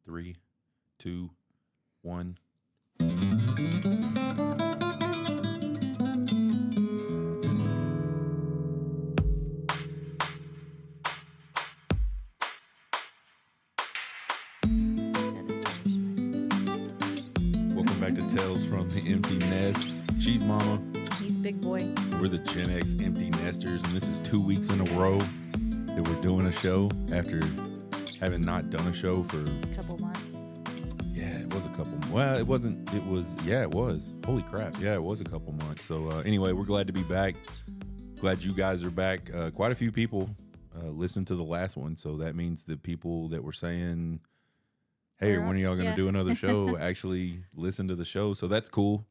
3, 2, 1. Welcome back to Tales from the Empty Nest. She's Mama. He's Big Boy. We're the Gen X Empty Nesters, and this is 2 weeks in a row that we're doing a show after having not done a show for A couple months. Yeah, it was a couple. Well, it wasn't. It was. Yeah, it was. Holy crap! Yeah, it was a couple months. So anyway, we're glad to be back. Glad you guys are back. Quite a few people listened to the last one, so that means the people that were saying, "Hey, when are y'all going to do another show?" actually listen to the show. So that's cool.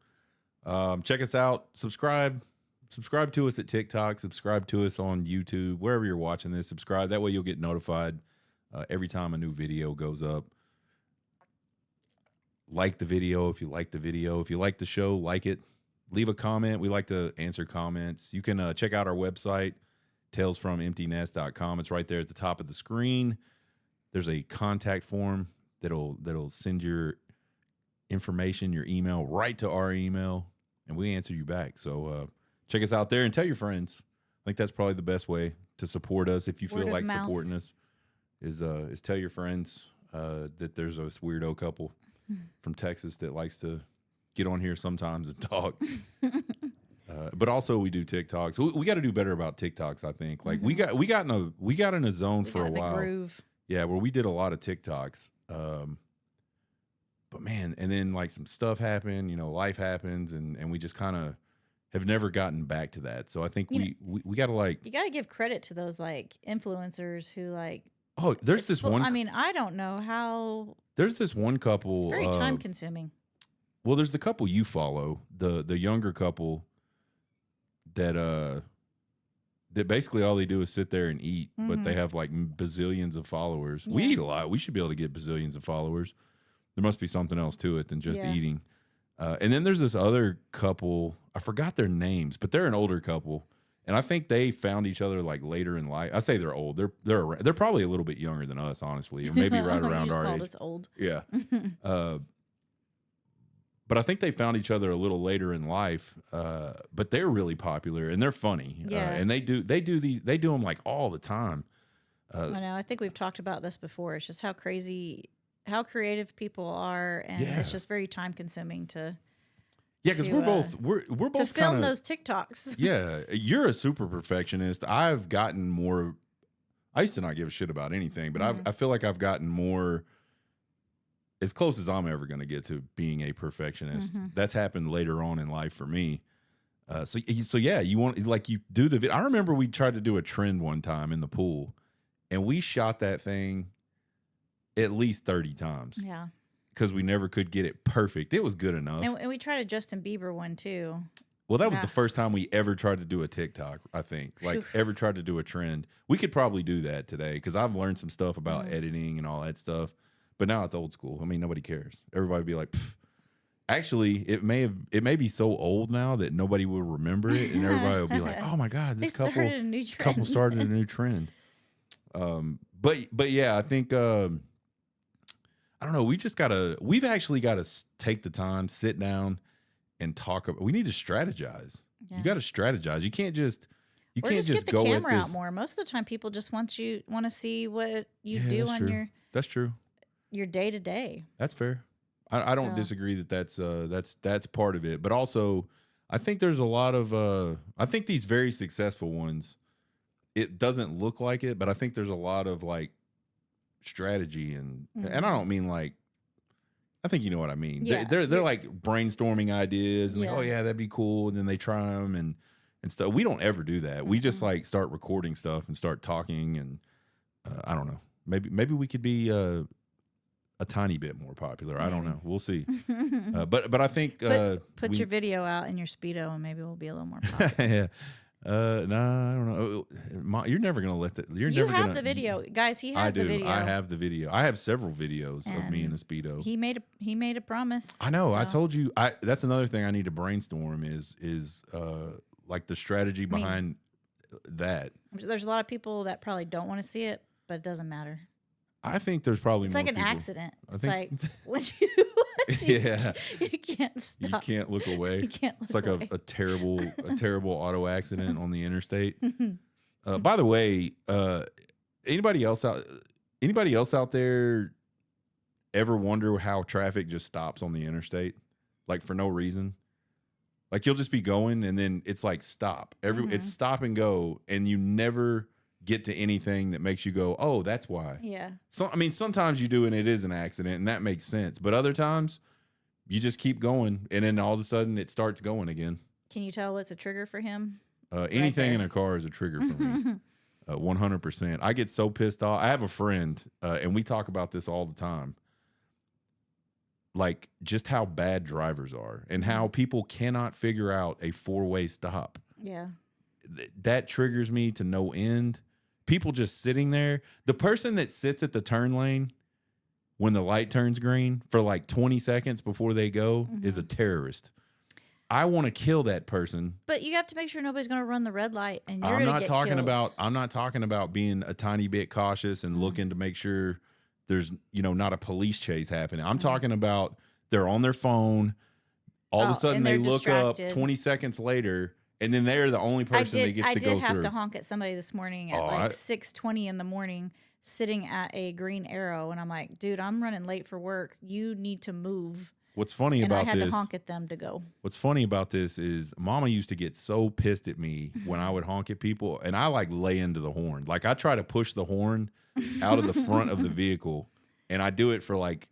Check us out. Subscribe to us at TikTok. Subscribe to us on YouTube, wherever you're watching this. Subscribe. That way you'll get notified every time a new video goes up. Like the video if you like the video. If you like the show, like it. Leave a comment. We like to answer comments. You can check out our website, talesfromemptynest.com. It's right there at the top of the screen. There's a contact form that'll send your information, your email, right to our email, and we answer you back. So check us out there and tell your friends. I think that's probably the best way to support us. If you feel like supporting us, is tell your friends that there's this weirdo couple from Texas that likes to get on here sometimes and talk. But also we do TikToks. We got to do better about TikToks, I think. Like we got in a zone for a while. Groove. Yeah, where we did a lot of TikToks. But man, and then like some stuff happened, life happens, and we just kind of have never gotten back to that. So I think we got to you got to give credit to those like influencers who like. Oh, there's this one. I mean, I don't know how. There's this one couple. It's very time consuming. Well, there's the couple you follow, the younger couple that basically all they do is sit there and eat, but they have like bazillions of followers. Yeah. We eat a lot. We should be able to get bazillions of followers. There must be something else to it than just eating. And then there's this other couple. I forgot their names, but they're an older couple. And I think they found each other like later in life. I say they're old. They're probably a little bit younger than us, honestly, or maybe right around our age. Us old. Yeah. But I think they found each other a little later in life. But they're really popular and they're funny. Yeah. And they do them like all the time. I know. I think we've talked about this before. It's just how creative people are, and it's just very time consuming to. Yeah, because we're both to film those TikToks. Yeah, you're a super perfectionist. I've gotten more. I used to not give a shit about anything, but I feel like I've gotten more. As close as I'm ever going to get to being a perfectionist. That's happened later on in life for me. So yeah, you do the video. I remember we tried to do a trend one time in the pool, and we shot that thing at least 30 times. Yeah. Because we never could get it perfect. It was good enough. And we tried a Justin Bieber one too. Well, that was the first time we ever tried to do a TikTok, I think. Like, ever tried to do a trend. We could probably do that today because I've learned some stuff about editing and all that stuff. But now it's old school. I mean, nobody cares. Everybody would be like, pff. Actually, it may be so old now that nobody will remember it, and everybody will be like, "Oh my God, this couple started a new trend." But yeah, I think I don't know. We've actually got to take the time, sit down, and talk. We need to strategize. Yeah. You got to strategize. You can't just get the go camera at out more. Most of the time, people just want to see what you do on your. That's true. Your day to day. That's fair. I don't disagree that's part of it, but also I think there's a lot of I think these very successful ones. It doesn't look like it, but I think there's a lot of like strategy and I don't mean like. I think you know what I mean. Yeah. They're like brainstorming ideas and like, oh yeah, that'd be cool, and then they try them and stuff. We don't ever do that. We just like start recording stuff and start talking, and I don't know. Maybe we could be a tiny bit more popular. I don't know. We'll see. But I think put your video out in your Speedo, and maybe we'll be a little more popular. Yeah. No, I don't know. You're never gonna let that. You have the video, guys. He has the video. I have the video. I have several videos of me in a Speedo. He made a promise. I know. So. I told you. That's another thing I need to brainstorm is like the strategy behind that. There's a lot of people that probably don't want to see it, but it doesn't matter. I think there's probably It's more like an people. accident. I It's think, like once you, yeah, you can't you stop. can't look away. You can't It's look like away. a terrible auto accident on the interstate. By the way, anybody else out there ever wonder how traffic just stops on the interstate, like for no reason? Like you'll just be going and then it's like stop. It's stop and go, and you never get to anything that makes you go, oh, that's why. Yeah. So I mean, sometimes you do and it is an accident, and that makes sense. But other times you just keep going, and then all of a sudden it starts going again. Can you tell what's a trigger for him? Anything in a car is a trigger for me. 100%. I get so pissed off. I have a friend, and we talk about this all the time. Like just how bad drivers are and how people cannot figure out a 4-way stop. Yeah. That triggers me to no end. People just sitting there. The person that sits at the turn lane when the light turns green for like 20 seconds before they go is a terrorist. I want to kill that person. But you have to make sure nobody's going to run the red light, and you're I'm going to not get talking killed. about. I'm not talking about being a tiny bit cautious and looking to make sure there's not a police chase happening. I'm talking about they're on their phone. All of a sudden they look distracted. up 20 seconds later, and then they're the only person that gets to go through. I did have to honk at somebody this morning at 6:20 in the morning, sitting at a green arrow, and I'm like, dude, I'm running late for work. You need to move. What's funny and about I had this? to honk at them to go. What's funny about this is Mama used to get so pissed at me when I would honk at people, and I like lay into the horn. Like I try to push the horn out of the front of the vehicle, and I do it for like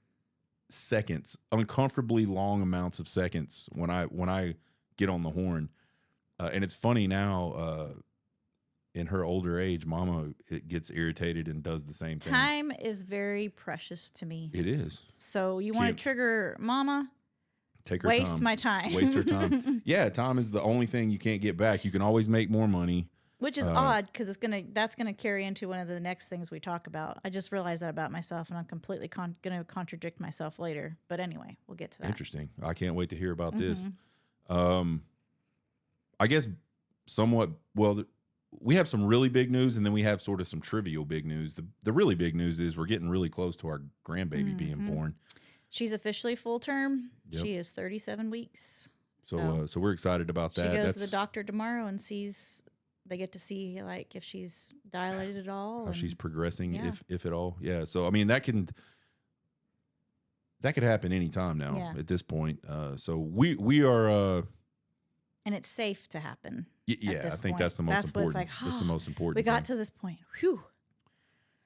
seconds, uncomfortably long amounts of seconds when I get on the horn. And it's funny now, in her older age, Mama gets irritated and does the same thing. Time is very precious to me. It is. So you want to trigger Mama? Take her waste time. my time. Waste her time. Yeah, time is the only thing you can't get back. You can always make more money. Which is odd because that's gonna carry into one of the next things we talk about. I just realized that about myself, and I'm completely gonna contradict myself later. But anyway, we'll get to that. Interesting. I can't wait to hear about this. I guess somewhat. Well, we have some really big news, and then we have sort of some trivial big news. The really big news is we're getting really close to our grandbaby being born. She's officially full term. Yep. She is 37 weeks. So we're excited about that. She goes to the doctor tomorrow and sees. They get to see like if she's dilated at all, how she's progressing, yeah. if at all. Yeah. So I mean that could happen anytime now at this point. So we are. And it's safe to happen. Yeah, I think that's the most important. Like, that's the most important. We got to this point. Whew.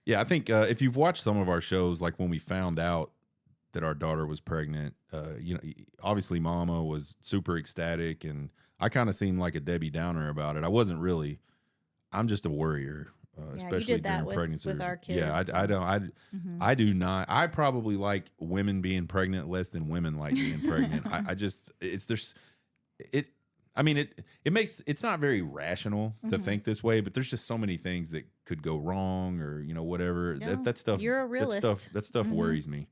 Yeah, I think if you've watched some of our shows, like when we found out that our daughter was pregnant, obviously Mama was super ecstatic, and I kind of seemed like a Debbie Downer about it. I wasn't really. I'm just a worrier, especially you did that during pregnancy. with our kids. Yeah, I do not. I probably like women being pregnant less than women like being pregnant. It's not very rational to think this way, but there's just so many things that could go wrong, or whatever. No, that stuff. You're a realist. That stuff worries me.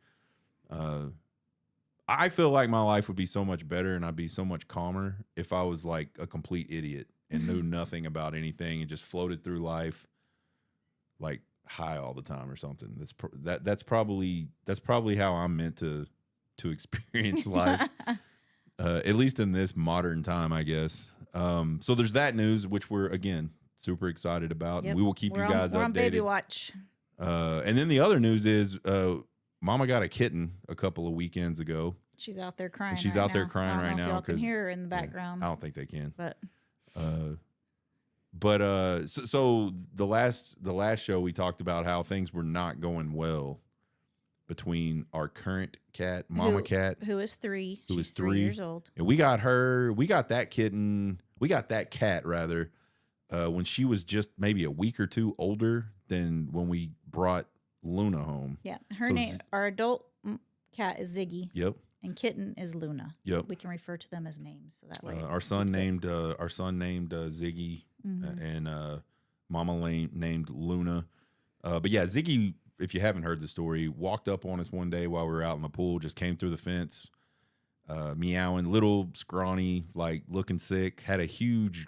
I feel like my life would be so much better, and I'd be so much calmer if I was like a complete idiot and knew nothing about anything and just floated through life like high all the time or something. That's probably how I'm meant to experience life. At least in this modern time, I guess. So there's that news, which we're, again, super excited about. Yep. And we will keep you guys updated. We're on baby watch. And then the other news is Mama got a kitten a couple of weekends ago. She's out there crying. She's right out there now. crying right now. If y'all can hear her in the background. I don't think they can. But So the last show we talked about how things were not going well between our current cat, Mama cat, who is 3. Who She's is 3 years old. And we got that cat rather, when she was just maybe a week or two older than when we brought Luna home. Yeah. Our adult cat is Ziggy. Yep. And kitten is Luna. Yep. We can refer to them as names, so that way. Our son named Ziggy, and Mama named Luna. But yeah, Ziggy, if you haven't heard the story, walked up on us one day while we were out in the pool, just came through the fence, meowing, little, scrawny, like looking sick, had a huge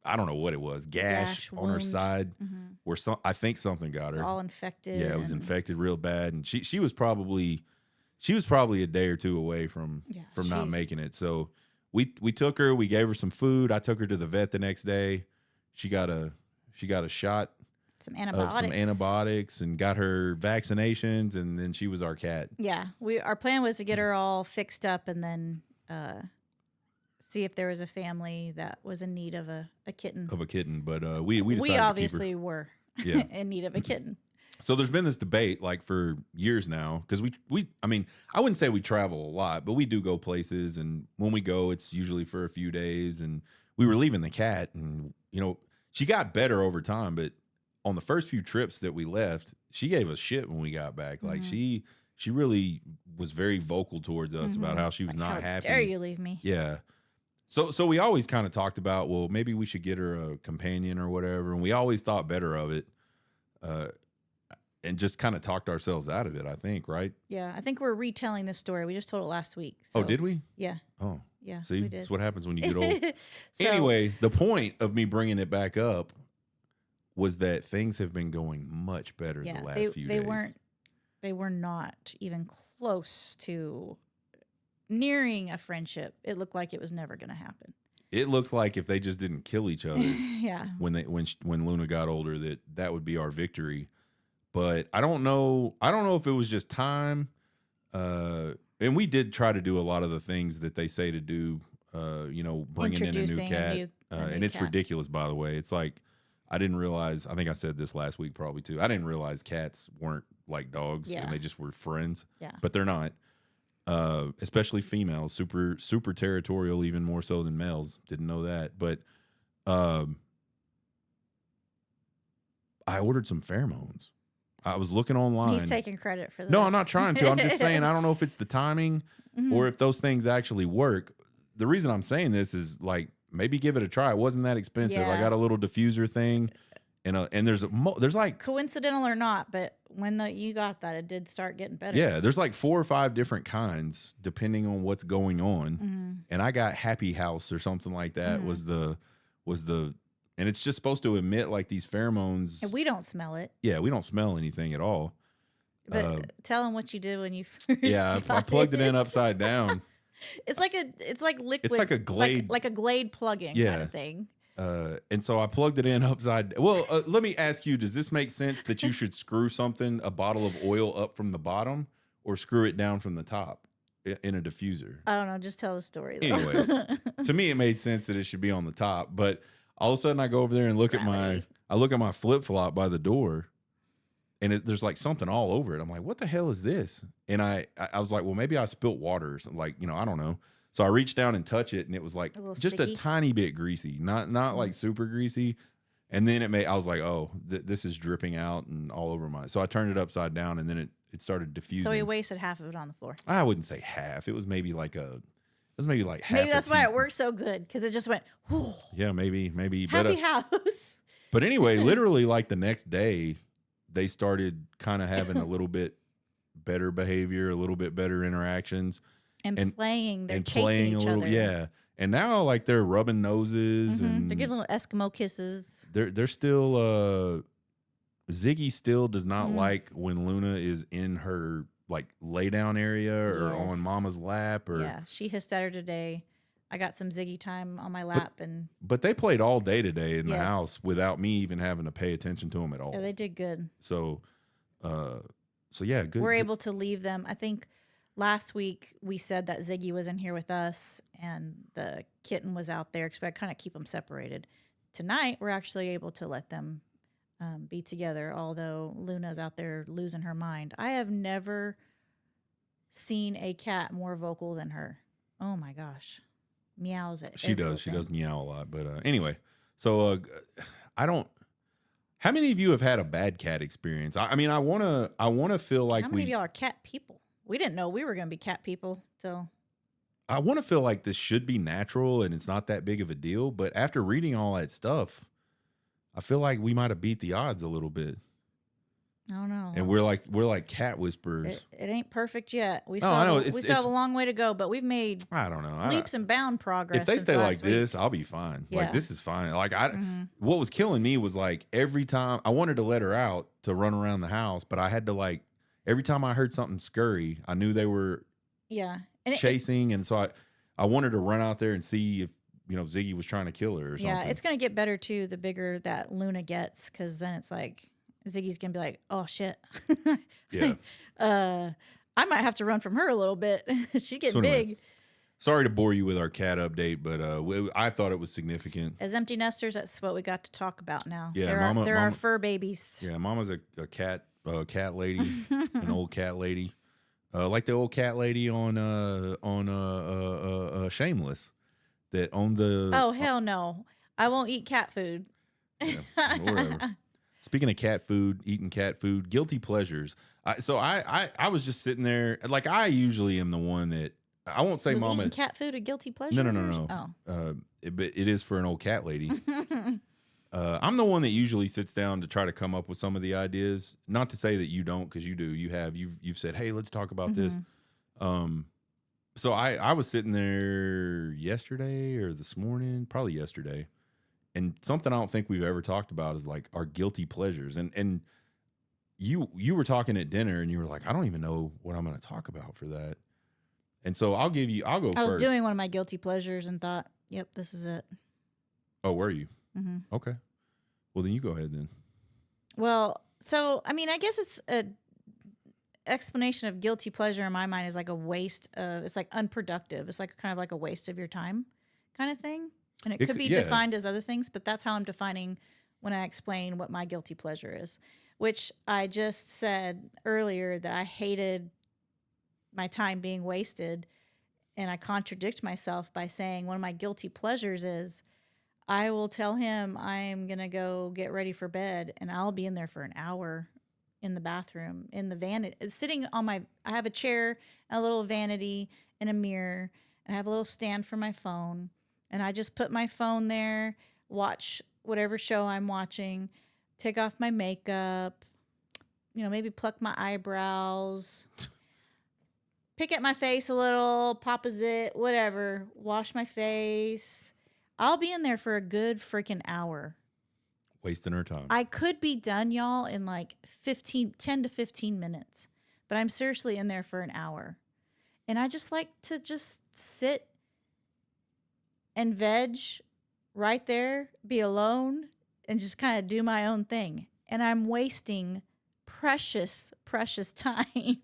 I don't know what it was, gash on her wound. side, where I think something got It's her. all infected. Yeah, it was infected real bad, and she was probably a day or two away from not making it. So we took her, we gave her some food. I took her to the vet the next day. She got a shot some of some antibiotics and got her vaccinations, and then she was our cat. Yeah, our plan was to get her all fixed up and then see if there was a family that was in need of a kitten. But we decided obviously to keep her. were in need of a kitten. So there's been this debate like for years now, because I mean, I wouldn't say we travel a lot, but we do go places, and when we go, it's usually for a few days. And we were leaving the cat, and she got better over time, but on the first few trips that we left, she gave us shit when we got back. Like she really was very vocal towards us about how she was not happy. How dare you leave me? Yeah. So we always kind of talked about, well, maybe we should get her a companion or whatever, and we always thought better of it. And just kind of talked ourselves out of it, I think, right? Yeah, I think we're retelling this story. We just told it last week. So, oh, did we? Yeah. Oh, yeah. See, that's what happens when you get old. So, anyway, the point of me bringing it back up was that things have been going much better the last few days. They were not even close to nearing a friendship. It looked like it was never going to happen. It looked like if they just didn't kill each other, yeah. When Luna got older, that would be our victory. But I don't know if it was just time. And we did try to do a lot of the things that they say to do, bringing in a new cat. And it's ridiculous, by the way. It's like, I didn't realize, I think I said this last week probably too. I didn't realize cats weren't like dogs and they just were friends. Yeah. But they're not. Especially females, super, super territorial, even more so than males. Didn't know that. But I ordered some pheromones. I was looking online. He's taking credit for this. No, I'm not trying to. I'm just saying I don't know if it's the timing or if those things actually work. The reason I'm saying this is like maybe give it a try. It wasn't that expensive. I got a little diffuser thing, and there's like coincidental or not, but when you got that, it did start getting better. Yeah, there's like 4 or 5 different kinds depending on what's going on. And I got Happy House or something like that was the. And it's just supposed to emit like these pheromones. And we don't smell it. Yeah, we don't smell anything at all. But tell them what you did when you first. Yeah, I plugged it in upside down. It's like liquid. It's like a Glade, like a Glade plug-in kind of thing. And so I plugged it in upside. Well, let me ask you: does this make sense that you should screw a bottle of oil up from the bottom, or screw it down from the top in a diffuser? I don't know. Just tell the story. Though. Anyways, to me, it made sense that it should be on the top, but. All of a sudden, I go over there and look at my flip flop by the door, and there's like something all over it. I'm like, what the hell is this? And I was like, well, maybe I spilt water or something. Like, I don't know. So I reached down and touched it, and it was like just sticky. A tiny bit greasy, not like super greasy. And then I was like, oh, this is dripping out and all over so I turned it upside down, and then it started diffusing. So he wasted half of it on the floor. I wouldn't say half. It was maybe like half. Maybe that's why it worked so good, because it just went. Whew. Yeah, maybe. Happy house. But anyway, literally like the next day, they started kind of having a little bit better behavior, a little bit better interactions, and playing. They're chasing each other. Yeah, and now like they're rubbing noses and they're giving little Eskimo kisses. They're still. Ziggy still does not like when Luna is in her. Like lay down area or on mama's lap she hissed at her today. I got some Ziggy time on my lap but they played all day today in the house without me even having to pay attention to them at all. Yeah, they did good. So yeah, good. We're able to leave them. I think last week we said that Ziggy was in here with us and the kitten was out there because I kind of keep them separated. Tonight we're actually able to let them be together, although Luna's out there losing her mind. I have never seen a cat more vocal than her. Oh my gosh. Meows at She does. She does meow a lot. But anyway, so how many of you have had a bad cat experience? I mean, I wanna feel like how many of y'all are cat people? We didn't know we were gonna be cat people till I want to feel like this should be natural and it's not that big of a deal. But after reading all that stuff, I feel like we might have beat the odds a little bit. I don't know. And we're like cat whisperers. It ain't perfect yet. We No, still I know. we still have a long way to go, but we've made I don't know. leaps and bound progress. If they since stay like last week. this, I'll be fine. Yeah. Like this is fine. Like Mm-hmm. what was killing me was like every time I wanted to let her out to run around the house, but I had to like every time I heard something scurry, I knew they were and chasing, and so I wanted to run out there and see if Ziggy was trying to kill her or something. Yeah, it's gonna get better too the bigger that Luna gets, because then it's like Ziggy's gonna be like, oh shit. Yeah. I might have to run from her a little bit. She's getting So anyway, big. Sorry to bore you with our cat update, but I thought it was significant. As empty nesters, that's what we got to talk about now. Yeah, they're our fur babies. Yeah, Mama's a cat lady, an old cat lady, like the old cat lady on Shameless, that owned the. Oh hell no! I won't eat cat food. Yeah, whatever. Speaking of cat food, eating cat food, guilty pleasures. I was just sitting there, like I usually am the one that I won't say Was Mama. eating cat food a guilty pleasure? No. Oh. But it is for an old cat lady. I'm the one that usually sits down to try to come up with some of the ideas. Not to say that you don't, because you do. You've said, hey, let's talk about this. So I was sitting there yesterday or this morning, probably yesterday, and something I don't think we've ever talked about is like our guilty pleasures. And you were talking at dinner, and you were like, I don't even know what I'm going to talk about for that. And so I'll go first. I was doing one of my guilty pleasures and thought, yep, this is it. Oh, were you? Mm-hmm. Okay. Well, then you go ahead then. Well, so, I mean, I guess it's a explanation of guilty pleasure in my mind is like a waste of, it's like unproductive. It's like kind of like a waste of your time kind of thing. And it could be defined as other things, but that's how I'm defining when I explain what my guilty pleasure is, which I just said earlier that I hated my time being wasted. And I contradict myself by saying one of my guilty pleasures is I will tell him I'm going to go get ready for bed, and I'll be in there for an hour in the bathroom, in the vanity, sitting on I have a chair, a little vanity, and a mirror, and I have a little stand for my phone. And I just put my phone there, watch whatever show I'm watching, take off my makeup, maybe pluck my eyebrows, pick at my face a little, pop a zit, whatever, wash my face. I'll be in there for a good freaking hour. Wasting her time. I could be done, y'all, in like 10 to 15 minutes. But I'm seriously in there for an hour. And I just like to just sit and veg right there, be alone, and just kind of do my own thing. And I'm wasting precious, precious time.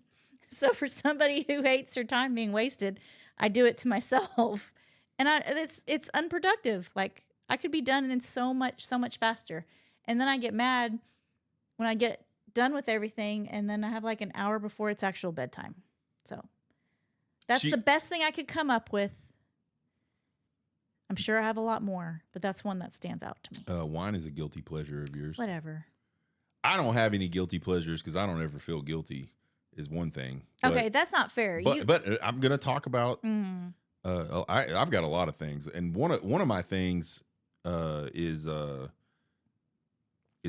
So for somebody who hates her time being wasted, I do it to myself. And it's unproductive. Like I could be done in so much faster. And then I get mad when I get done with everything, and then I have like an hour before it's actual bedtime. So that's the best thing I could come up with. I'm sure I have a lot more, but that's one that stands out to me. Wine is a guilty pleasure of yours. Whatever. I don't have any guilty pleasures because I don't ever feel guilty is one thing. Okay, that's not fair. But I'm going to talk about I've got a lot of things, and one of my things is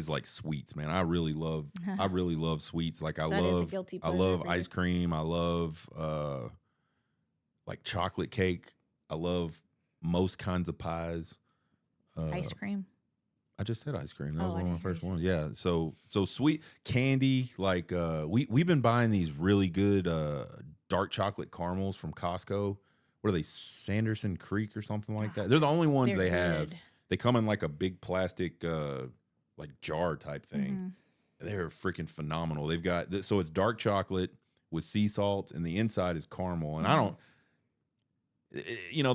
like sweets, man. I really love sweets. Like I love ice cream. I love like chocolate cake. I love most kinds of pies. Ice cream. I just said ice cream. That was one of my first ones. Yeah. So sweet candy. Like we've been buying these really good dark chocolate caramels from Costco. What are they? Sanderson Creek or something like that. They're the only ones they have. They come in like a big plastic like jar type thing. Mm-hmm. They're freaking phenomenal. They've got so it's dark chocolate with sea salt, and the inside is caramel. And I don't.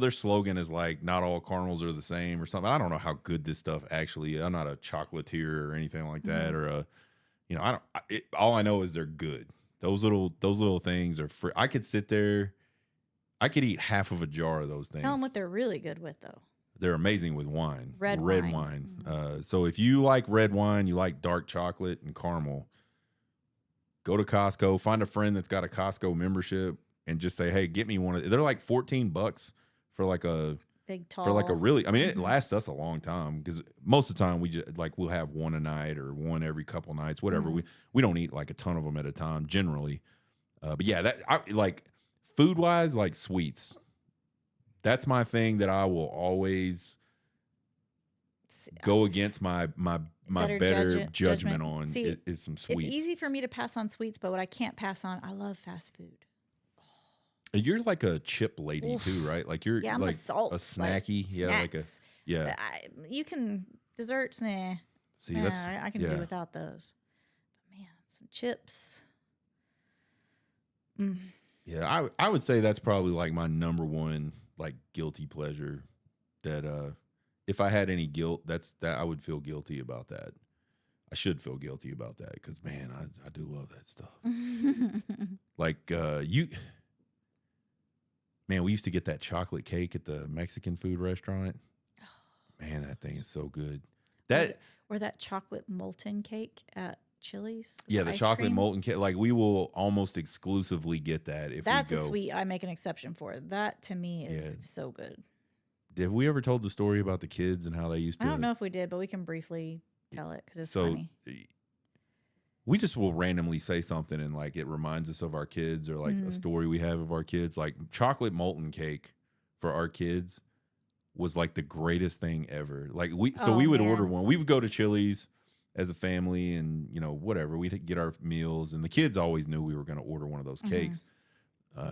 Their slogan is like, not all caramels are the same or something. I don't know how good this stuff actually is. I'm not a chocolatier or anything like that. Mm-hmm. Or all I know is they're good. Those little things are free. I could sit there. I could eat half of a jar of those things. Tell them what they're really good with, though. They're amazing with wine. Red wine. Mm-hmm. So if you like red wine, you like dark chocolate and caramel, go to Costco, find a friend that's got a Costco membership, and just say, hey, get me one of. They're like $14 for like a Big, tall. For like a really, I mean, it lasts us a long time because most of the time we just like we'll have one a night or one every couple nights, whatever. We don't eat like a ton of them at a time generally. But yeah, that I like food wise, like sweets. That's my thing that I will always go against my better judgment on. See, is some sweets. It's easy for me to pass on sweets, but what I can't pass on, I love fast food. You're like a chip lady too, right? Like you're I'm like a salt, a snacky, like you can desserts. Nah, see, that's I can do without those. But man, some chips. Yeah, I would say that's probably like my number one like guilty pleasure. That if I had any guilt, that I would feel guilty about that. I should feel guilty about that because man, I do love that stuff. Like man, we used to get that chocolate cake at the Mexican food restaurant. Man, that thing is so good. Or that chocolate molten cake at Chili's. Yeah, the chocolate molten cake. Like we will almost exclusively get that if that's we go. A sweet I make an exception for. That to me is so good. Have we ever told the story about the kids and how they used to? I don't know if we did, but we can briefly tell it because it's funny. We just will randomly say something and like it reminds us of our kids or like a story we have of our kids. Like chocolate molten cake for our kids was like the greatest thing ever. Like we would order one. We would go to Chili's as a family and you know whatever, we'd get our meals and the kids always knew we were going to order one of those cakes.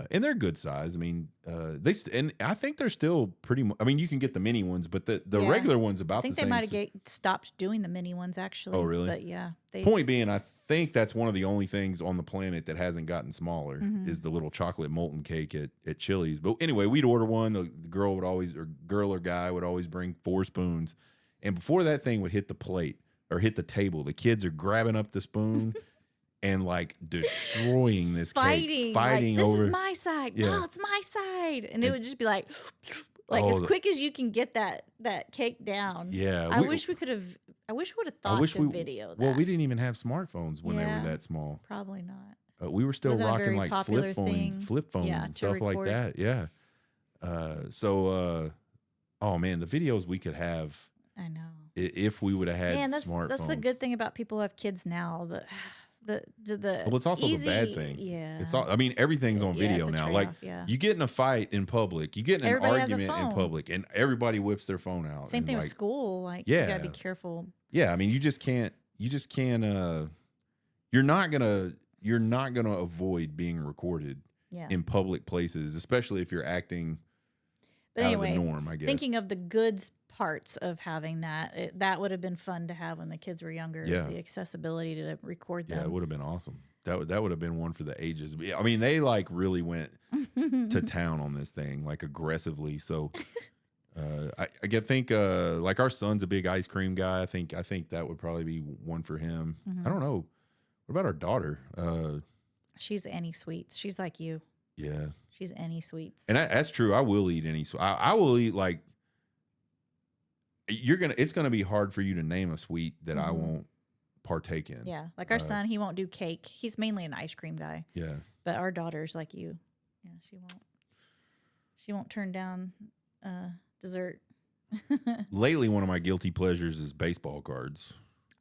And they're good size. I mean, and I think they're still pretty. I mean, you can get the mini ones, but the regular ones about the same. I think they might have stopped doing the mini ones actually. Oh, really? But yeah. Point being, I think that's one of the only things on the planet that hasn't gotten smaller is the little chocolate molten cake at Chili's. But anyway, we'd order one. The girl would always, or girl or guy would always bring 4 spoons, and before that thing would hit the plate or hit the table, the kids are grabbing up the spoon. And like destroying this cake, fighting like, over. This is my side. Yeah. No, it's my side, and it would just be like as quick as you can get that cake down. Yeah, I wish we could have. I wish we would have thought to video that. Well, we didn't even have smartphones when they were that small. Probably not. We were still rocking like flip phones and stuff like that. Yeah. Oh man, the videos we could have. I know. If we would have had smartphones. That's the good thing about people who have kids now. Well, it's also the bad thing. Yeah, it's all. I mean, everything's on video now. Like you get in a fight in public, you get in an argument in public, and everybody whips their phone out. Same thing with school. Like you gotta be careful. Yeah, I mean, you just can't. You're not gonna avoid being recorded in public places, especially if you're acting out of the norm. I guess. Thinking of the goods parts of having that would have been fun to have when the kids were younger. Is the accessibility to record them. Yeah, it would have been awesome. That would have been one for the ages. I mean, they like really went to town on this thing, like aggressively. So I think like our son's a big ice cream guy. I think that would probably be one for him. I don't know. What about our daughter? She's any sweets. She's like you. Yeah. She's any sweets. And that's true. I will eat any. I will eat like. It's gonna be hard for you to name a sweet that I won't partake in. Yeah, like our son, he won't do cake. He's mainly an ice cream guy. Yeah, but our daughter's like you. Yeah, she won't turn down dessert. Lately, one of my guilty pleasures is baseball cards.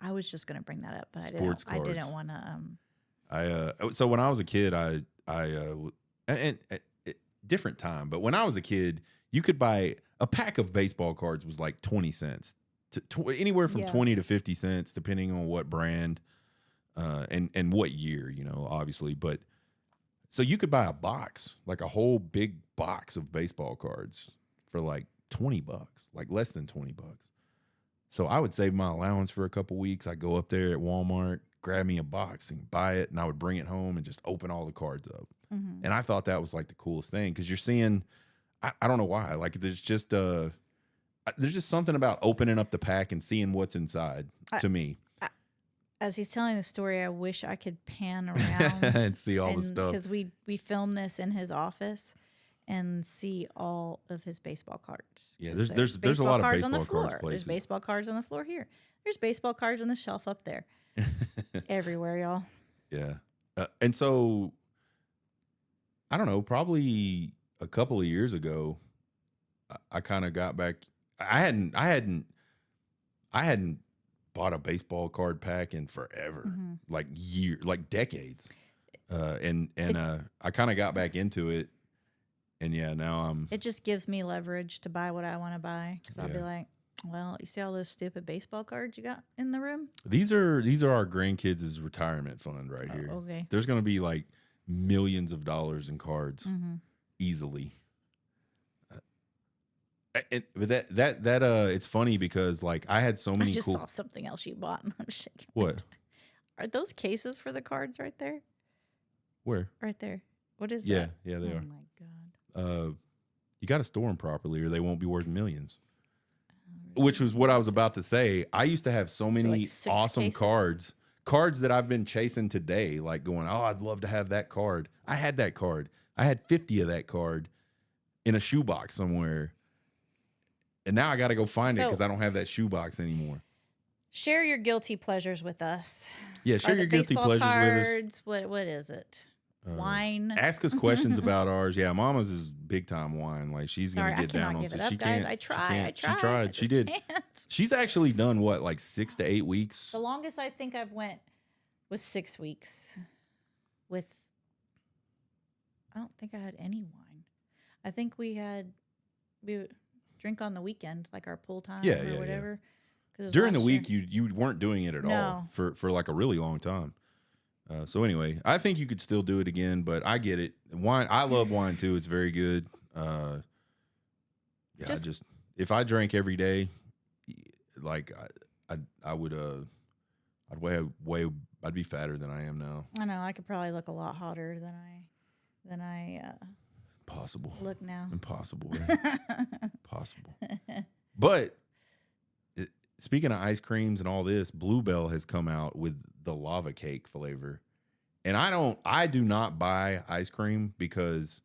I was just gonna bring that up, but I didn't want to. So when I was a kid, and different time, but when I was a kid, you could buy a pack of baseball cards was like 20 cents, anywhere from 20 to 50 cents, depending on what brand and what year, you know, obviously. But so you could buy a box, like a whole big box of baseball cards for like $20, like less than $20. So I would save my allowance for a couple weeks. I'd go up there at Walmart, grab me a box and buy it, and I would bring it home and just open all the cards up. And I thought that was like the coolest thing because you're seeing. I don't know why. Like there's just something about opening up the pack and seeing what's inside to me. As he's telling the story, I wish I could pan around and see all the stuff. Because we filmed this in his office and see all of his baseball cards. Yeah, there's a lot of baseball cards places. There's baseball cards on the floor here. There's baseball cards on the shelf up there. Everywhere, y'all. Yeah. And so I don't know, probably a couple of years ago, I kind of got back. I hadn't bought a baseball card pack in forever, like decades. I kind of got back into it, and yeah, now I'm. It just gives me leverage to buy what I want to buy because I'll be Yeah. like, well, you see all those stupid baseball cards you got in the room? These are our grandkids' retirement fund right here. Okay. There's going to be like millions of dollars in cards easily. But that it's funny because like I had so many. I just saw something else you bought, and I'm shaking. What? Are those cases for the cards right there? Where? Right there. What is Yeah, that? yeah, they are. Oh my god. You got to store them properly, or they won't be worth millions. Which was what I was about to say. I used to have so many like 6 awesome cases? cards that I've been chasing today, like going, oh, I'd love to have that card. I had that card. I had 50 of that card in a shoebox somewhere. And now I got to go find it because I don't have that shoebox anymore. Share your guilty pleasures with us. Yeah, share your guilty pleasures cards, with us. What is it? Wine. Ask us questions about ours. Yeah, Mama's is big time wine. Like she's gonna get down on it. She can't. I tried. She did. She's actually done what, like 6 to 8 weeks. The longest I think I've went was 6 weeks. I don't think I had any wine. I think we would drink on the weekend, like our pool time or whatever. During the week, you weren't doing it at all for like a really long time. So anyway, I think you could still do it again, but I get it. Wine, I love wine too. It's very good. If I drank every day, like I would I'd be fatter than I am now. I know I could probably look a lot hotter than I possible look now. Impossible. Possible. But speaking of ice creams and all this, Bluebell has come out with the lava cake flavor. And I do not buy ice cream because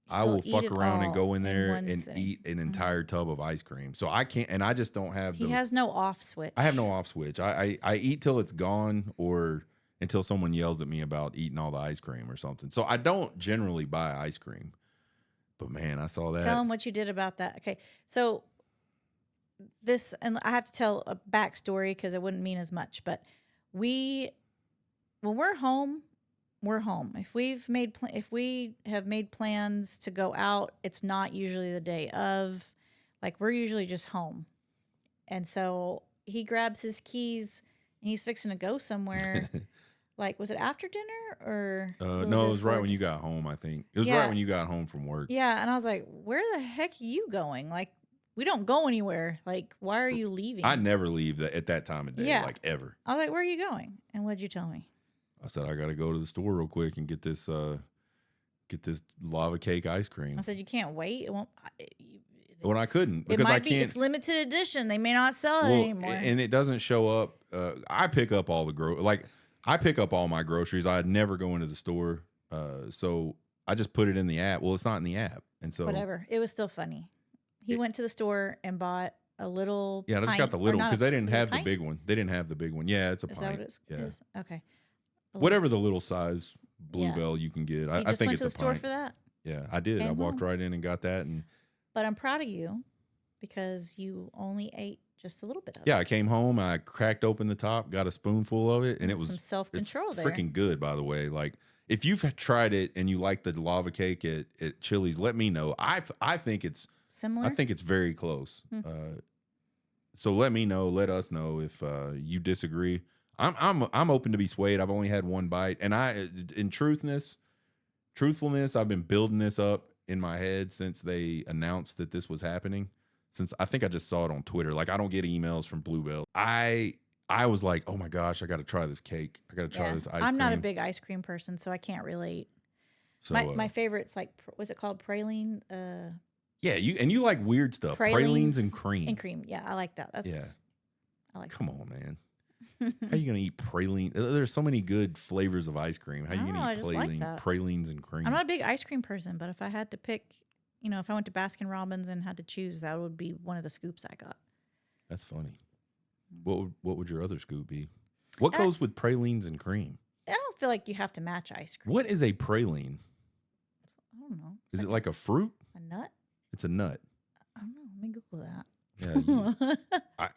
I will fuck around and go in there and eat an entire tub of ice cream. So I can't, and I just don't have He has no off switch. I have no off switch. I eat till it's gone or until someone yells at me about eating all the ice cream or something. So I don't generally buy ice cream. But man, I saw that. Tell him what you did about that. Okay. So and I have to tell a backstory because it wouldn't mean as much, but when we're home, we're home. If we have made plans to go out, it's not usually the day of. Like we're usually just home. And so he grabs his keys and he's fixing to go somewhere. Like, was it after dinner or? No, it was right when you got home, I think. It was right when you got home from work. Yeah, and I was like, where the heck are you going? Like, we don't go anywhere. Like, why are you leaving? I never leave at that time of day, like ever. I was like, where are you going? And what'd you tell me? I said, I got to go to the store real quick and get this lava cake ice cream. I said, you can't wait? It won't. When I couldn't because I can't. It's limited edition. They may not sell it anymore. And it doesn't show up. I pick up all I pick up all my groceries. I'd never go into the store. So I just put it in the app. Well, it's not in the app. And so whatever. It was still funny. He went to the store and bought a little I just got the little because they didn't have the big one. They didn't have the big one. Yeah, it's a pint. Is that what it is? Okay. Whatever the little size Bluebell you can get. I think it's a pint. You just went to the store for that? Yeah, I did. I walked right in and got that. But I'm proud of you because you only ate just a little bit of it. Yeah, I came home, I cracked open the top, got a spoonful of it, and it was some self-control there. Freaking good, by the way. Like, if you've tried it and you like the lava cake at Chili's, let me know. I think it's similar. I think it's very close. So let me know. Let us know if you disagree. I'm open to be swayed. I've only had one bite, and in truthfulness, I've been building this up in my head since they announced that this was happening. Since I think I just saw it on Twitter. Like, I don't get emails from Bluebell. I was like, oh my gosh, I got to try this cake. I got to try this ice cream. I'm not a big ice cream person, so I can't relate. So my favorite's like, what's it called? Praline. Yeah, you like weird stuff. Pralines and cream. And cream. Yeah, I like that. I like. Come on, man. How are you gonna eat praline? There's so many good flavors of ice cream. How are you gonna eat pralines and cream? I'm not a big ice cream person, but if I had to pick, if I went to Baskin Robbins and had to choose, that would be one of the scoops I got. That's funny. What would your other scoop be? What goes with pralines and cream? I don't feel like you have to match ice cream. What is a praline? I don't know. Is it like a fruit? A nut? It's a nut. Let me Google that.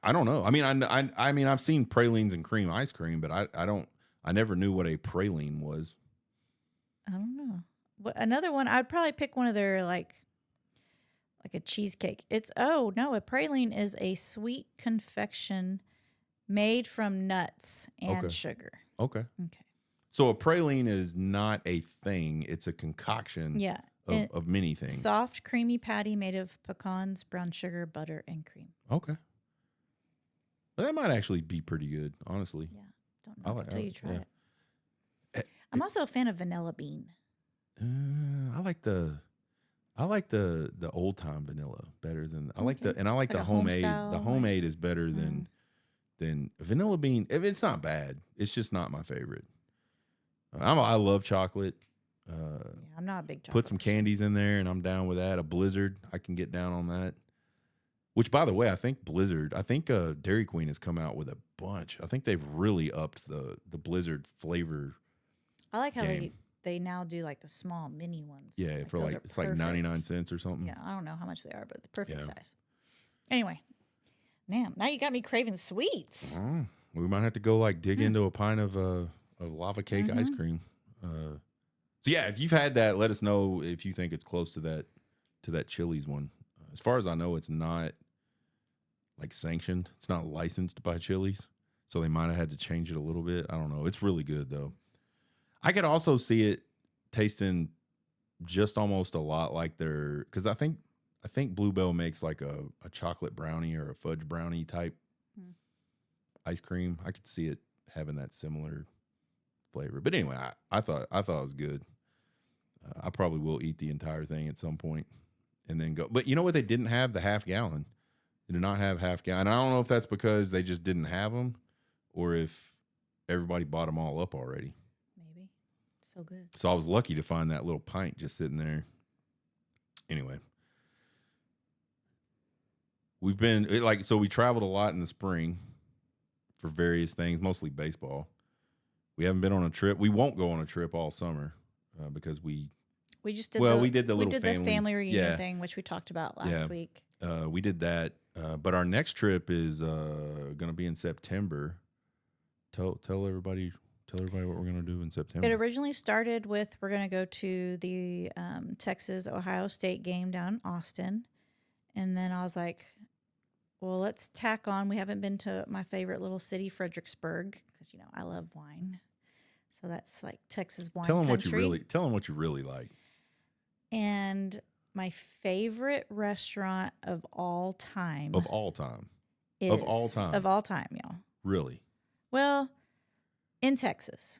I don't know. I mean, I mean, I've seen pralines and cream ice cream, but I never knew what a praline was. I don't know. But another one, I'd probably pick one of their like a cheesecake. A praline is a sweet confection made from nuts and Okay. sugar. Okay. Okay. So a praline is not a thing; it's a concoction. Yeah. Of many things. Soft, creamy patty made of pecans, brown sugar, butter, and cream. Okay. Well, that might actually be pretty good, honestly. Yeah. Don't know until you try it. I'm also a fan of vanilla bean. I like the old time vanilla better than I like the Like homemade. Home The homemade is better than vanilla bean. If it's not bad, it's just not my favorite. I love chocolate. I'm not a big chocolate. Put some candies in there, and I'm down with that. A Blizzard, I can get down on that. Which, by the way, I think Dairy Queen has come out with a bunch. I think they've really upped the Blizzard flavor. I like how they now do like the small mini ones. Yeah, for like it's like 99 cents or something. Yeah, I don't know how much they are, but the perfect size. Anyway, man, now you got me craving sweets. We might have to go like dig into a pint of lava cake ice cream. So yeah, if you've had that, let us know if you think it's close to that Chili's one. As far as I know, it's not like sanctioned. It's not licensed by Chili's, so they might have had to change it a little bit. I don't know. It's really good though. I could also see it tasting just almost a lot like because I think Bluebell makes like a chocolate brownie or a fudge brownie type ice cream. I could see it having that similar flavor. But anyway, I thought it was good. I probably will eat the entire thing at some point and then go. But you know what? They didn't have the half gallon. They did not have half gallon. And I don't know if that's because they just didn't have them or if everybody bought them all up already. Maybe. So good. So I was lucky to find that little pint just sitting there. Anyway. We traveled a lot in the spring for various things, mostly baseball. We haven't been on a trip. We won't go on a trip all summer because we just did the family reunion thing, which we talked about last week. We did that, but our next trip is going to be in September. Tell everybody what we're going to do in September. It originally started with we're going to go to the Texas-Ohio State game down in Austin, and then I was like, well, let's tack on. We haven't been to my favorite little city, Fredericksburg, because I love wine. So that's like Texas wine country. Tell them what you really like. And my favorite restaurant of all time. Of all time, y'all. Really? Well, in Texas,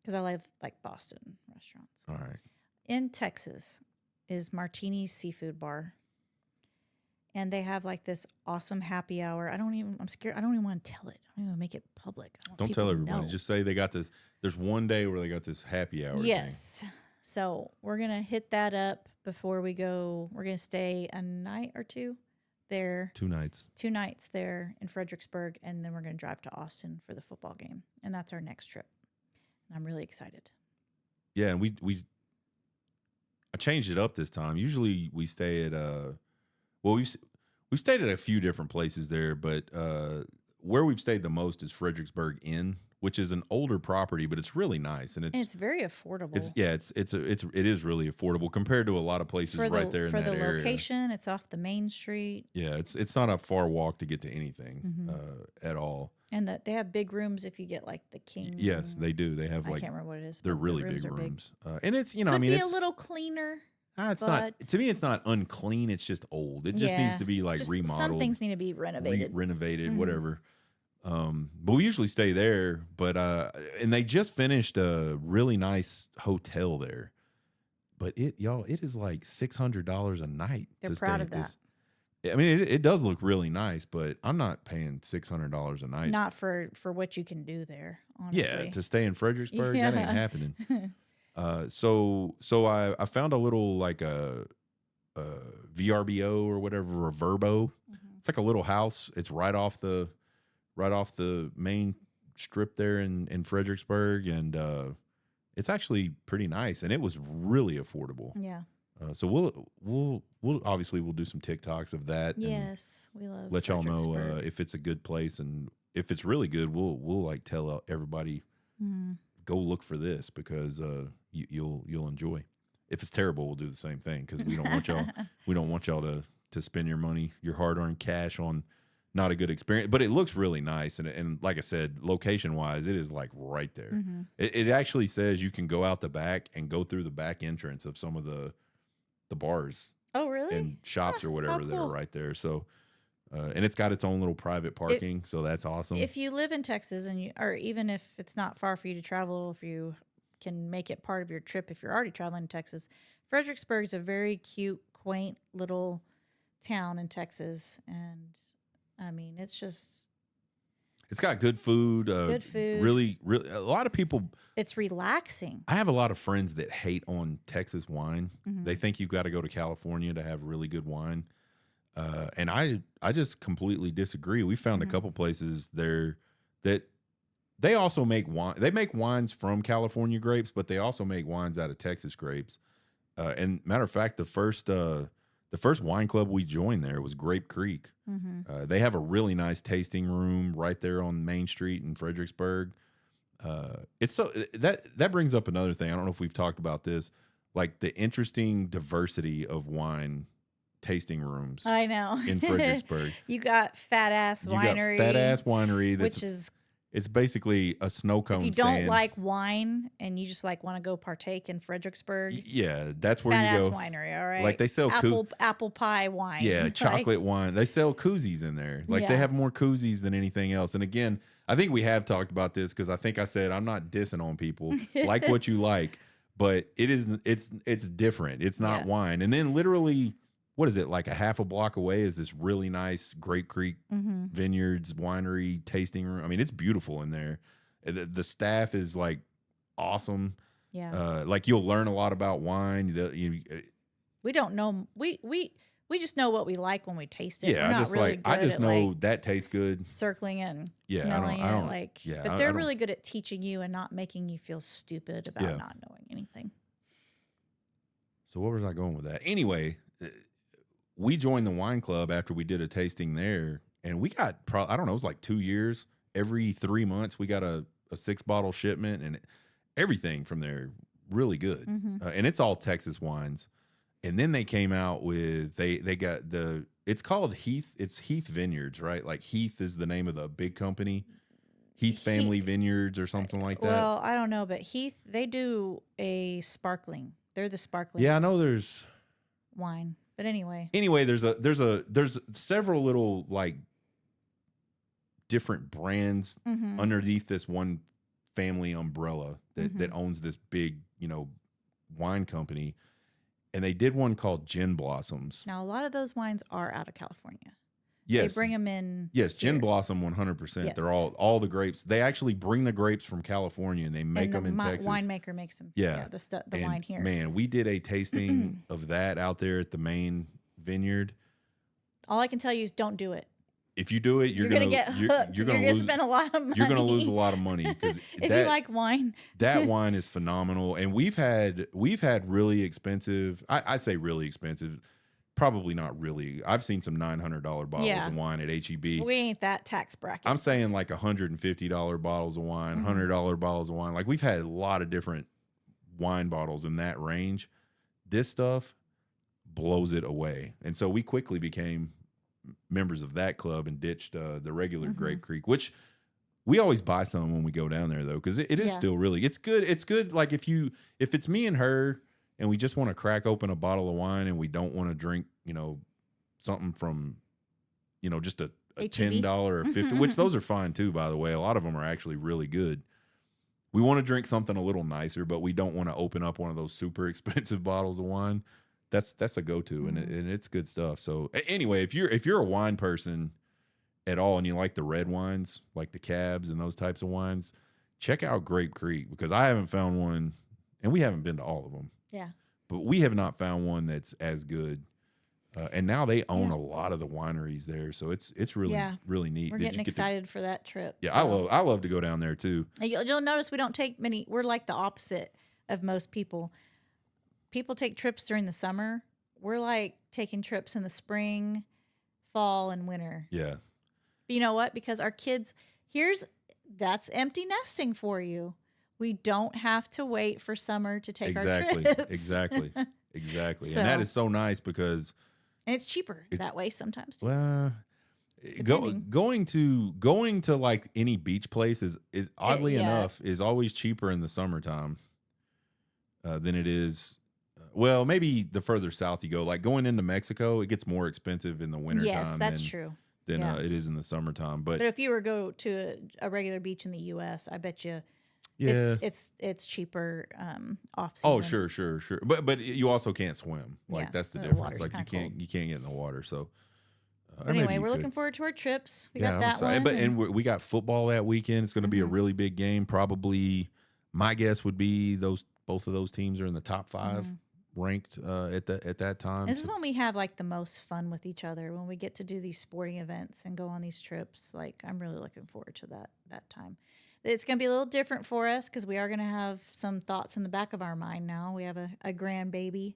because I love like Boston restaurants. All right. In Texas is Martini's Seafood Bar. And they have like this awesome happy hour. I'm scared. I don't even want to tell it. I don't even make it public. Don't tell everybody. Just say they got this. There's one day where they got this happy hour. Yes. Thing. So we're going to hit that up before we go. We're going to stay a night or two there. 2 nights. 2 nights there in Fredericksburg. And then we're going to drive to Austin for the football game. And that's our next trip. And I'm really excited. Yeah. And I changed it up this time. Usually we stay at, we've stayed at a few different places there, but where we've stayed the most is Fredericksburg Inn, which is an older property, but it's really nice and it's very affordable. It is really affordable compared to a lot of places right there in that area. For the location, it's off the main street. Yeah, it's not a far walk to get to anything at all. And they have big rooms if you get like the king. Yes, they do. They have I can't remember what it is. They're really big rooms, and it's be a little cleaner. It's not, to me, it's not unclean. It's just old. It just needs to be like remodeled. Some things need to be renovated. Whatever. But we usually stay there. But and they just finished a really nice hotel there. But it is like $600 a night. They're proud of that. I mean, it does look really nice, but I'm not paying $600 a night. Not for what you can do there, honestly. Yeah, to stay in Fredericksburg, that ain't happening. So I found a little like a VRBO or whatever, a Verbo. It's like a little house. It's right off the main strip there in Fredericksburg, and it's actually pretty nice, and it was really affordable. Yeah. So we'll obviously we'll do some TikToks of that and Yes, we love let y'all know Fredericksburg. if it's a good place, and if it's really good, we'll like tell everybody go look for this because you'll enjoy. If it's terrible, we'll do the same thing because we don't want y'all to spend your money, your hard earned cash on not a good experience. But it looks really nice, and like I said, location wise, it is like right there. It actually says you can go out the back and go through the back entrance of some of the bars Oh, really? and shops or whatever that are cool. right there. So, and it's got its own little private parking, so that's awesome. If you live in Texas or even if it's not far for you to travel, if you can make it part of your trip, if you're already traveling to Texas, Fredericksburg is a very cute, quaint little town in Texas. And I mean, it's got good food. good food. Really, a lot of people. It's relaxing. I have a lot of friends that hate on Texas wine. Mm-hmm. They think you've got to go to California to have really good wine. And I just completely disagree. We found a couple places there that they also make wine. They make wines from California grapes, but they also make wines out of Texas grapes. And matter of fact, the first wine club we joined there was Grape Creek. They have a really nice tasting room right there on Main Street in Fredericksburg. It's so that brings up another thing. I don't know if we've talked about this, like the interesting diversity of wine tasting rooms. I know. In Fredericksburg. You got Fat Ass Winery. You got Fat Ass Winery, which is it's basically a snow cone. if you stand. don't like wine and you just like want to go partake in Fredericksburg, yeah, that's where Fat you Ass go. Winery, all right. Like they sell apple pie wine. Yeah, chocolate wine. They sell koozies in there. Like they have more koozies than anything else. And again, I think we have talked about this because I think I said I'm not dissing on people. Like what you like, but it's different. It's not wine. And then literally, what is it, like a half a block away is this really nice Grape Creek Vineyards Winery tasting room. I mean, it's beautiful in there. The staff is like awesome. Yeah. Like you'll learn a lot about wine. We don't know. We just know what we like when we taste it. Yeah, We're not really good I just at, know like, that tastes good. circling it and Yeah, smelling I don't, it. Like, yeah, but I they're don't- really good at teaching you and not making you feel stupid about not knowing anything. So what was I going with that? Anyway, we joined the wine club after we did a tasting there, and we got I don't know, it was like 2 years. Every 3 months, we got a 6-bottle shipment, and everything from there really good. And it's all Texas wines. And then they came out with they got it's called Heath. It's Heath Vineyards, right? Like Heath is the name of the big company. Heath Family Vineyards or something like that. Well, I don't know, but Heath, they do a sparkling. They're the sparkling. Yeah, I know there's wine. But anyway, there's several little like different brands underneath this one family umbrella that owns this big, wine company. And they did one called Gin Blossoms. Now, a lot of those wines are out of California. Yes. They bring them in. Yes, here. Gin Blossom 100%. Yes. They're all the grapes. They actually bring the grapes from California and they make them in Texas. Winemaker makes them. Yeah. The And wine here. Man, we did a tasting of that out there at the main vineyard. All I can tell you is don't do it. If you do it, you're gonna get hooked. You're gonna spend a lot of money. You're gonna lose a lot of money because if you like wine, that wine is phenomenal. And we've had really expensive. I say really expensive, probably not really. I've seen some $900 bottles of wine at HEB. We ain't that tax bracket. I'm saying like $150 bottles of wine, $100 bottles of wine. Like we've had a lot of different wine bottles in that range. This stuff blows it away, and so we quickly became members of that club and ditched the regular Grape Creek, which we always buy some when we go down there though, because it is still really it's good. Like if it's me and her and we just want to crack open a bottle of wine and we don't want to drink something from just a $10 or $50, which those are fine too, by the way. A lot of them are actually really good. We want to drink something a little nicer, but we don't want to open up one of those super expensive bottles of wine. That's a go-to, and it's good stuff. So anyway, if you're a wine person at all and you like the red wines, like the cabs and those types of wines, check out Grape Creek, because I haven't found one, and we haven't been to all of them. Yeah. But we have not found one that's as good. And now they own a lot of the wineries there, so it's really really neat. We're getting excited for that trip. Yeah, so. I love to go down there too. You'll notice we don't take many. We're like the opposite of most people. people take trips during the summer. We're like taking trips in the spring, fall, and winter. Yeah. But you know what? Because our kids, that's empty nesting for you. We don't have to wait for summer to take our trips. Exactly. So, And that is so nice because and it's cheaper that way sometimes too. well, Depending. going to like any beach place is oddly enough is always cheaper in the summertime than it is. Well, maybe the further south you go, like going into Mexico, it gets more expensive in the wintertime. Yes, that's true. Than it is in the summertime. But if you were to go to a regular beach in the U.S., I bet you it's cheaper off season. Oh, sure. But you also can't swim. Like that's the difference. Like you can't get in the water. So but anyway, we're looking forward to our trips. We got that one. And we got football that weekend. It's going to be a really big game. Probably my guess would be both of those teams are in the top 5 ranked at that time. This is when we have like the most fun with each other, when we get to do these sporting events and go on these trips. Like I'm really looking forward to that time. It's going to be a little different for us because we are going to have some thoughts in the back of our mind now. We have a grandbaby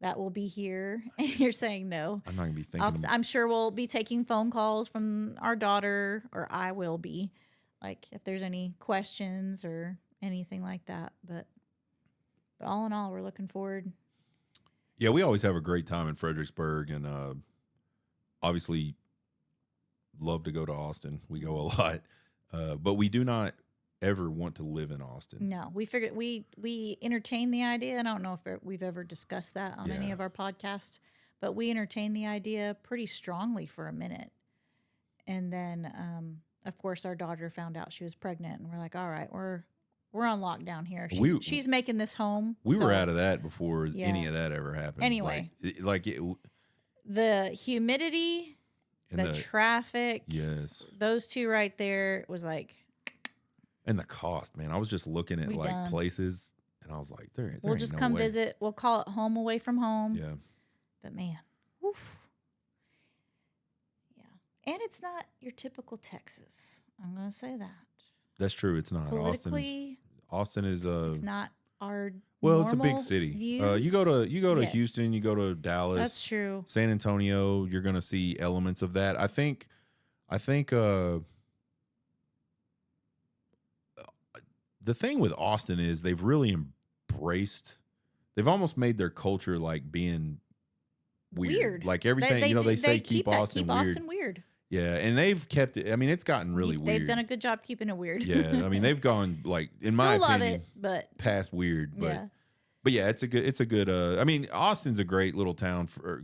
that will be here, and you're saying no. I'm not going to be thinking. I'm sure we'll be taking phone calls from our daughter, or I will be, like if there's any questions or anything like that. But all in all, we're looking forward. Yeah, we always have a great time in Fredericksburg, and obviously love to go to Austin. We go a lot, but we do not ever want to live in Austin. No, we figured we entertain the idea. I don't know if we've ever discussed that on any of our podcasts, but we entertained the idea pretty strongly for a minute. And then, of course, our daughter found out she was pregnant, and we're like, all right, we're on lockdown here. She's making this home. We were out of that before any of that ever happened. Anyway, the humidity, the traffic, those two right there was like. And the cost, man. I was just looking at places, and I was like, we'll just come visit. We'll call it home away from home. Yeah. But man, oof. Yeah. And it's not your typical Texas. I'm going to say that. That's true. It's not. Politically, Austin is it's not our it's a big city. You go to Houston, you go to Dallas. That's true. San Antonio, you're going to see elements of that. I think the thing with Austin is they've really embraced. They've almost made their culture like being weird. Like everything, they say keep Austin weird. Yeah, and they've kept it. I mean, it's gotten really weird. They've done a good job keeping it weird. Yeah, I mean, they've gone like in my opinion, love it, but past weird. But yeah, it's a good. I mean, Austin's a great little town for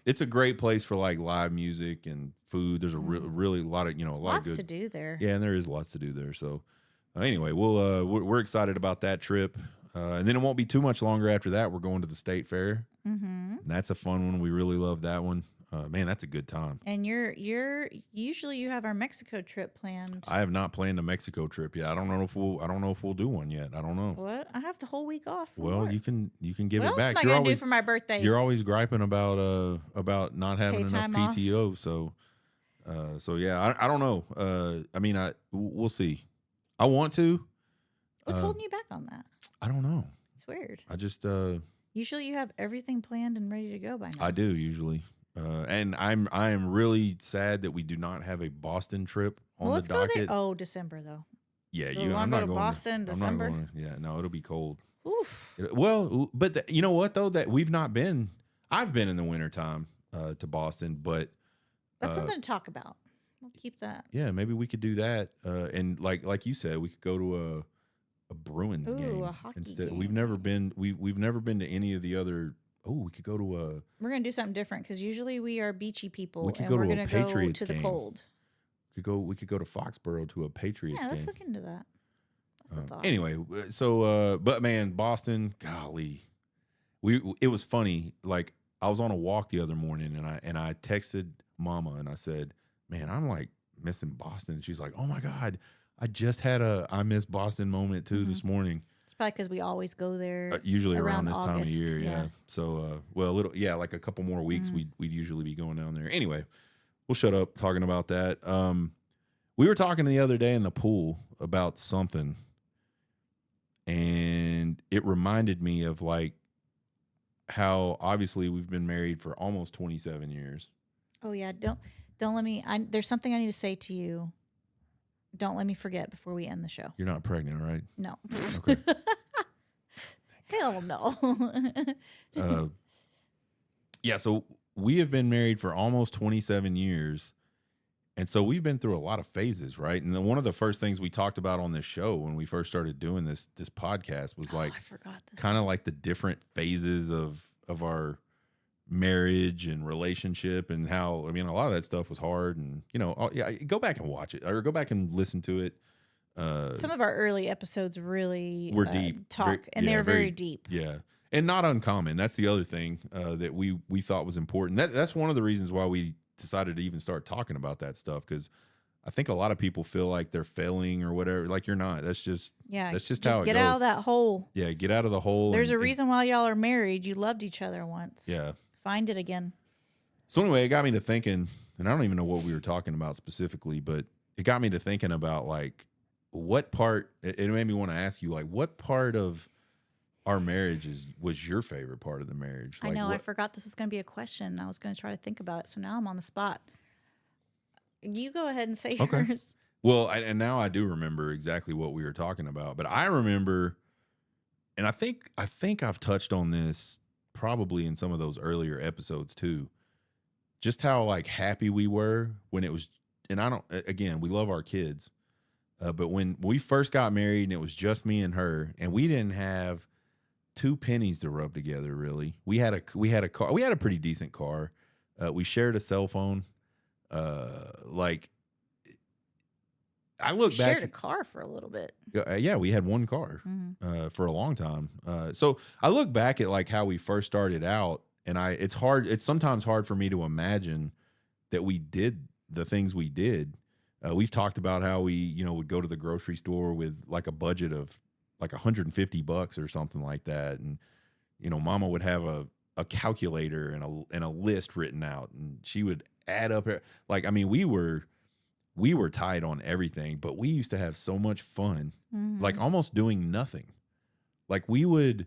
it's a great place for like live music and food. There's a really lot of lots to do there. Yeah, and there is lots to do there. So anyway, we're excited about that trip, and then it won't be too much longer after that. We're going to the state fair, and that's a fun one. We really love that one. Man, that's a good time. And you're usually you have our Mexico trip planned. I have not planned a Mexico trip yet. I don't know if we'll do one yet. I don't know. What? I have the whole week off. Well, you can give it back. What else am I going to do for my birthday? You're always griping about not having enough PTO. Off. So yeah, I don't know. I mean, we'll see. I want to. What's holding you back on that? I don't know. It's weird. I just usually you have everything planned and ready to go by now. I do usually. And I am really sad that we do not have a Boston trip on the docket. December though. Yeah, I'm not going to Boston. December. Yeah, no, it'll be cold. Oof. But you know what though? That we've not been. I've been in the wintertime to Boston, but that's something to talk about. We'll keep that. Yeah, maybe we could do that. And like you said, we could go to a Bruins game a hockey instead. Game. We've never been to any of the other. Oh, we could go to We're gonna do something different because usually we are beachy people. We could go to a Patriots game. To the cold. We could go to Foxborough to a Patriots game. Yeah, let's look into that. That's a thought. Anyway, so but man, Boston, golly, it was funny. Like I was on a walk the other morning, and I texted Mama and I said, "Man, I'm like missing Boston." She's like, "Oh my God, I just had a I miss Boston moment too this morning." It's probably because we always go there. Usually around this August. time of year, yeah. So, like a couple more weeks, we'd usually be going down there. Anyway, we'll shut up talking about that. We were talking the other day in the pool about something, and it reminded me of like how obviously we've been married for almost 27 years. Oh yeah, don't let me. There's something I need to say to you. Don't let me forget before we end the show. You're not pregnant, right? No. Okay. Hell no. Yeah, so we have been married for almost 27 years. And so we've been through a lot of phases, right? And then one of the first things we talked about on this show when we first started doing this podcast was like I forgot this. kind of like the different phases of our marriage and relationship, and how, I mean, a lot of that stuff was hard, and yeah, go back and watch it or go back and listen to it. Some of our early episodes really were deep, and they were very deep. Yeah. And not uncommon. That's the other thing that we thought was important. That's one of the reasons why we decided to even start talking about that stuff, because I think a lot of people feel like they're failing or whatever. Like, you're not. That's just how it goes. Get out of that hole. Yeah, get out of the hole. There's a reason why y'all are married. You loved each other once. Yeah. Find it again. So anyway, it got me to thinking, and I don't even know what we were talking about specifically, but it got me to thinking about like what part. It made me want to ask you, like, what part of our marriage was your favorite part of the marriage? I Like, know. I forgot this was going to be a question. I was going to try to think about it. So now I'm on the spot. You go ahead and say Okay. yours. Well, and now I do remember exactly what we were talking about, but I remember, and I think I've touched on this probably in some of those earlier episodes too, just how like happy we were when it was, and again, we love our kids, but when we first got married and it was just me and her, and we didn't have 2 pennies to rub together, really. We had a car. We had a pretty decent car. We shared a cell phone. Like, I look back. Shared a car for a little bit. Yeah, we had one car for a long time. So I look back at like how we first started out, and it's sometimes hard for me to imagine that we did the things we did. We've talked about how we, would go to the grocery store with like a budget of like $150 or something like that. And, Mama would have a calculator and a list written out, and she would add up. Like, I mean, we were tight on everything, but we used to have so much fun, like almost doing nothing. Like we'd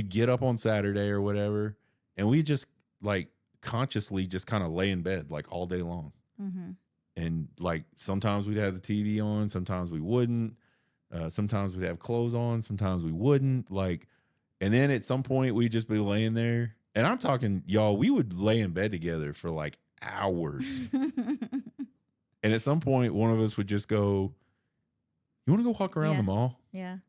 get up on Saturday or whatever, and we just like consciously just kind of lay in bed like all day long. And like sometimes we'd have the TV on, sometimes we wouldn't. Sometimes we'd have clothes on, sometimes we wouldn't. Like, and then at some point we'd just be laying there. And I'm talking, y'all, we would lay in bed together for like hours. And at some point, one of us would just go, "You want to go walk around the mall?" Yeah.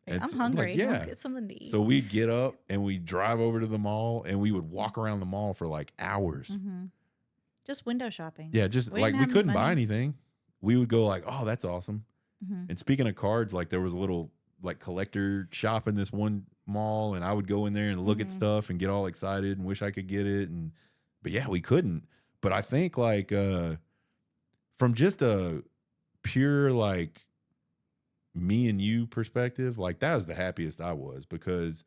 And I'm hungry. Like, yeah. We'll get something to eat. So we'd get up and we'd drive over to the mall, and we would walk around the mall for like hours. Just window shopping. Yeah, just like we couldn't buy anything. We would go like, "Oh, that's awesome." And speaking of cards, like there was a little like collector shop in this one mall, and I would go in there and look at stuff and get all excited and wish I could get it. But yeah, we couldn't. But I think like from just a pure like me and you perspective, like that was the happiest I was, because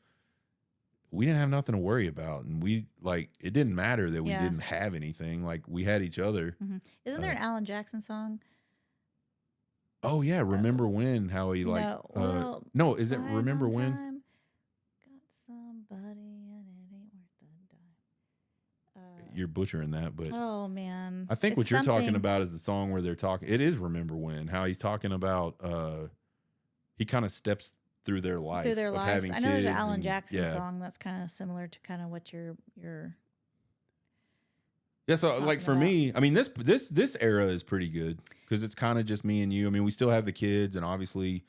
we didn't have nothing to worry about, and we like it didn't matter that we didn't have anything. Like we had each other. Isn't there an Alan Jackson song? Oh yeah, remember when? How he like? No, is it remember when? Got somebody and it ain't worth the dime. You're butchering that, but oh man, I think what you're talking about is the song where they're talking. It is remember when? How he's talking about? He kind of steps through their life. Through their lives. Having I know there's an kids Alan and, Jackson song that's kind of similar to kind of what you're. Yeah, so like for me, I mean this era is pretty good because it's kind of just me and you. I mean, we still have the kids, and obviously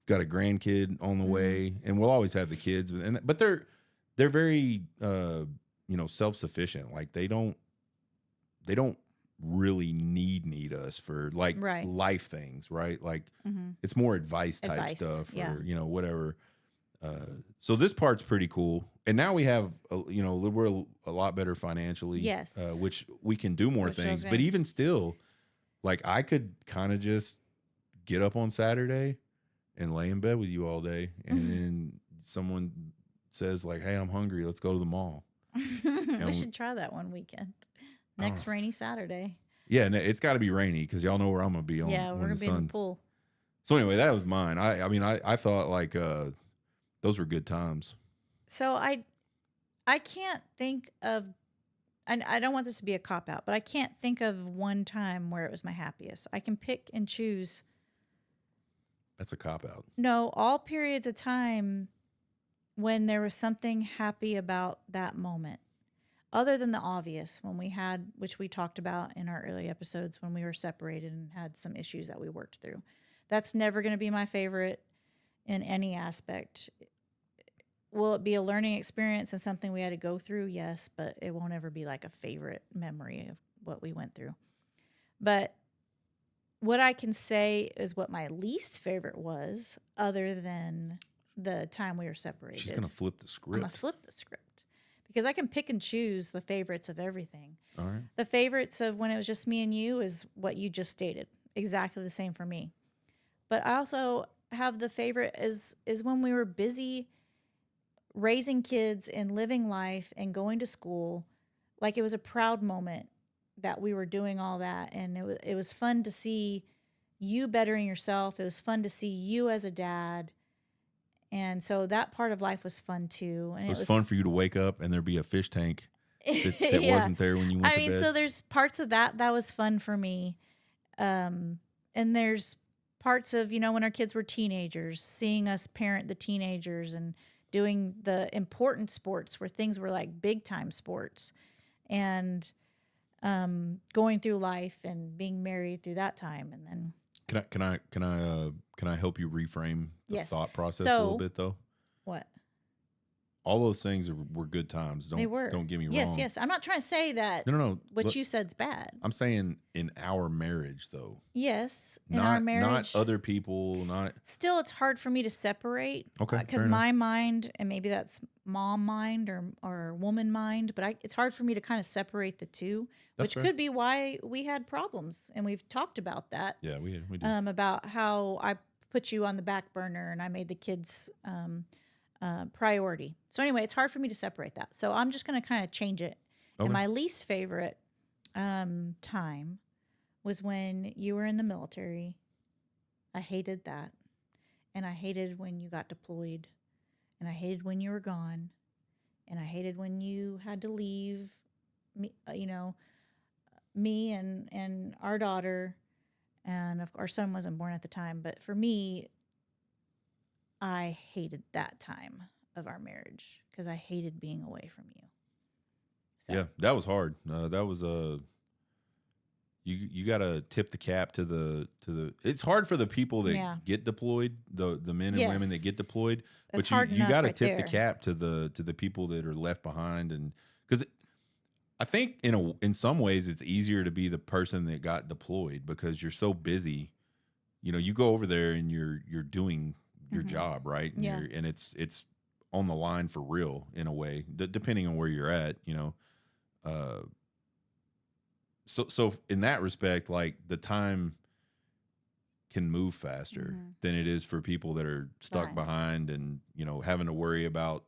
got a grandkid on the way, and we'll always have the kids. But they're very self-sufficient. Like they don't really need us for like life things, right? Like it's more advice type stuff or whatever. So this part's pretty cool, and now we have we're a lot better financially, yes, which we can do more things. But even still, like I could kind of just get up on Saturday and lay in bed with you all day, and then someone says like, "Hey, I'm hungry. Let's go to the mall." We should try that one weekend. Next rainy Saturday. Yeah, and it's got to be rainy because y'all know where I'm gonna be on. Yeah, we're gonna be in the pool. So anyway, that was mine. I mean, I thought like Those were good times. So I can't think of, and I don't want this to be a cop out, but I can't think of one time where it was my happiest. I can pick and choose. That's a cop out. No, all periods of time when there was something happy about that moment, other than the obvious when we had, which we talked about in our early episodes when we were separated and had some issues that we worked through. That's never going to be my favorite in any aspect. Will it be a learning experience and something we had to go through? Yes, but it won't ever be like a favorite memory of what we went through. But what I can say is what my least favorite was, other than the time we were separated. She's going to flip the script. I'm going to flip the script because I can pick and choose the favorites of everything. All right. The favorites of when it was just me and you is what you just stated. Exactly the same for me. But I also have the favorite is when we were busy raising kids and living life and going to school. Like it was a proud moment that we were doing all that. And it was fun to see you bettering yourself. It was fun to see you as a dad. And so that part of life was fun too. And it was fun for you to wake up and there'd be a fish tank that yeah. wasn't there when you went to bed. So there's parts of that was fun for me. And there's parts of, when our kids were teenagers, seeing us parent the teenagers and doing the important sports where things were like big time sports, and going through life and being married through that time. And then can I help you reframe the thought process a little bit though? What? All those things were good times. They were. Don't get me wrong. Yes. I'm not trying to say that. No. What you said's bad. I'm saying in our marriage, though. Yes, in our marriage. Not other people. Not. Still, it's hard for me to separate. Okay. Because my mind, and maybe that's mom mind or woman mind, but it's hard for me to kind of separate the two, which could be why we had problems, and we've talked about that. Yeah, we did. About how I put you on the back burner and I made the kids priority. So anyway, it's hard for me to separate that. So I'm just going to kind of change it. Okay. And my least favorite time was when you were in the military. I hated that. And I hated when you got deployed. And I hated when you were gone. And I hated when you had to leave me, me and our daughter. And our son wasn't born at the time. But for me, I hated that time of our marriage because I hated being away from you. So. Yeah, that was hard. That was you got to tip the cap to the. It's hard for the people that get deployed, the men and women that get deployed. It's but you got to right tip the cap to the people that are left behind, and because I think in some ways it's easier to be the person that got deployed because you're so busy. You go over there and you're doing your job, right? And, and it's on the line for real in a way, depending on where you're at, So in that respect, like the time can move faster than it is for people that are stuck behind and, having to worry about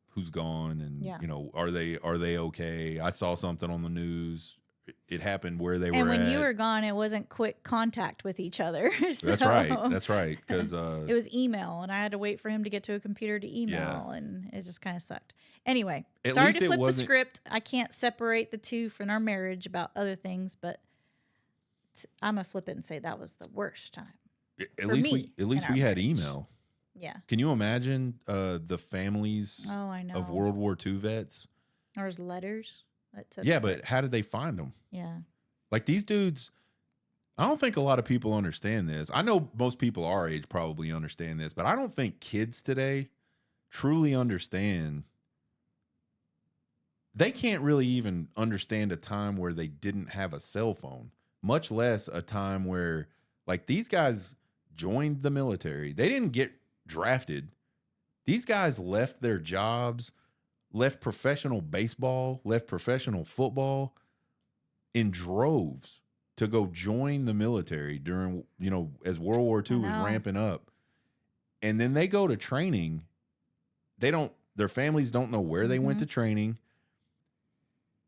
who's gone and, are they okay? I saw something on the news. It happened where they were. And when you were gone, it wasn't quick contact with each other. So. That's right. Because it was email, and I had to wait for him to get to a computer to email, and it just kind of sucked. Anyway, sorry to flip the script. I can't separate the two from our marriage about other things, but I'm gonna flip it and say that was the worst time. At least we had email. Yeah. Can you imagine the families of World War II vets? Or his letters. But how did they find them? Yeah. Like these dudes, I don't think a lot of people understand this. I know most people our age probably understand this, but I don't think kids today truly understand. They can't really even understand a time where they didn't have a cell phone, much less a time where, like, these guys joined the military. They didn't get drafted. These guys left their jobs, left professional baseball, left professional football in droves to go join the military during, as World War II was ramping up. And then they go to training. Their families don't know where they went to training.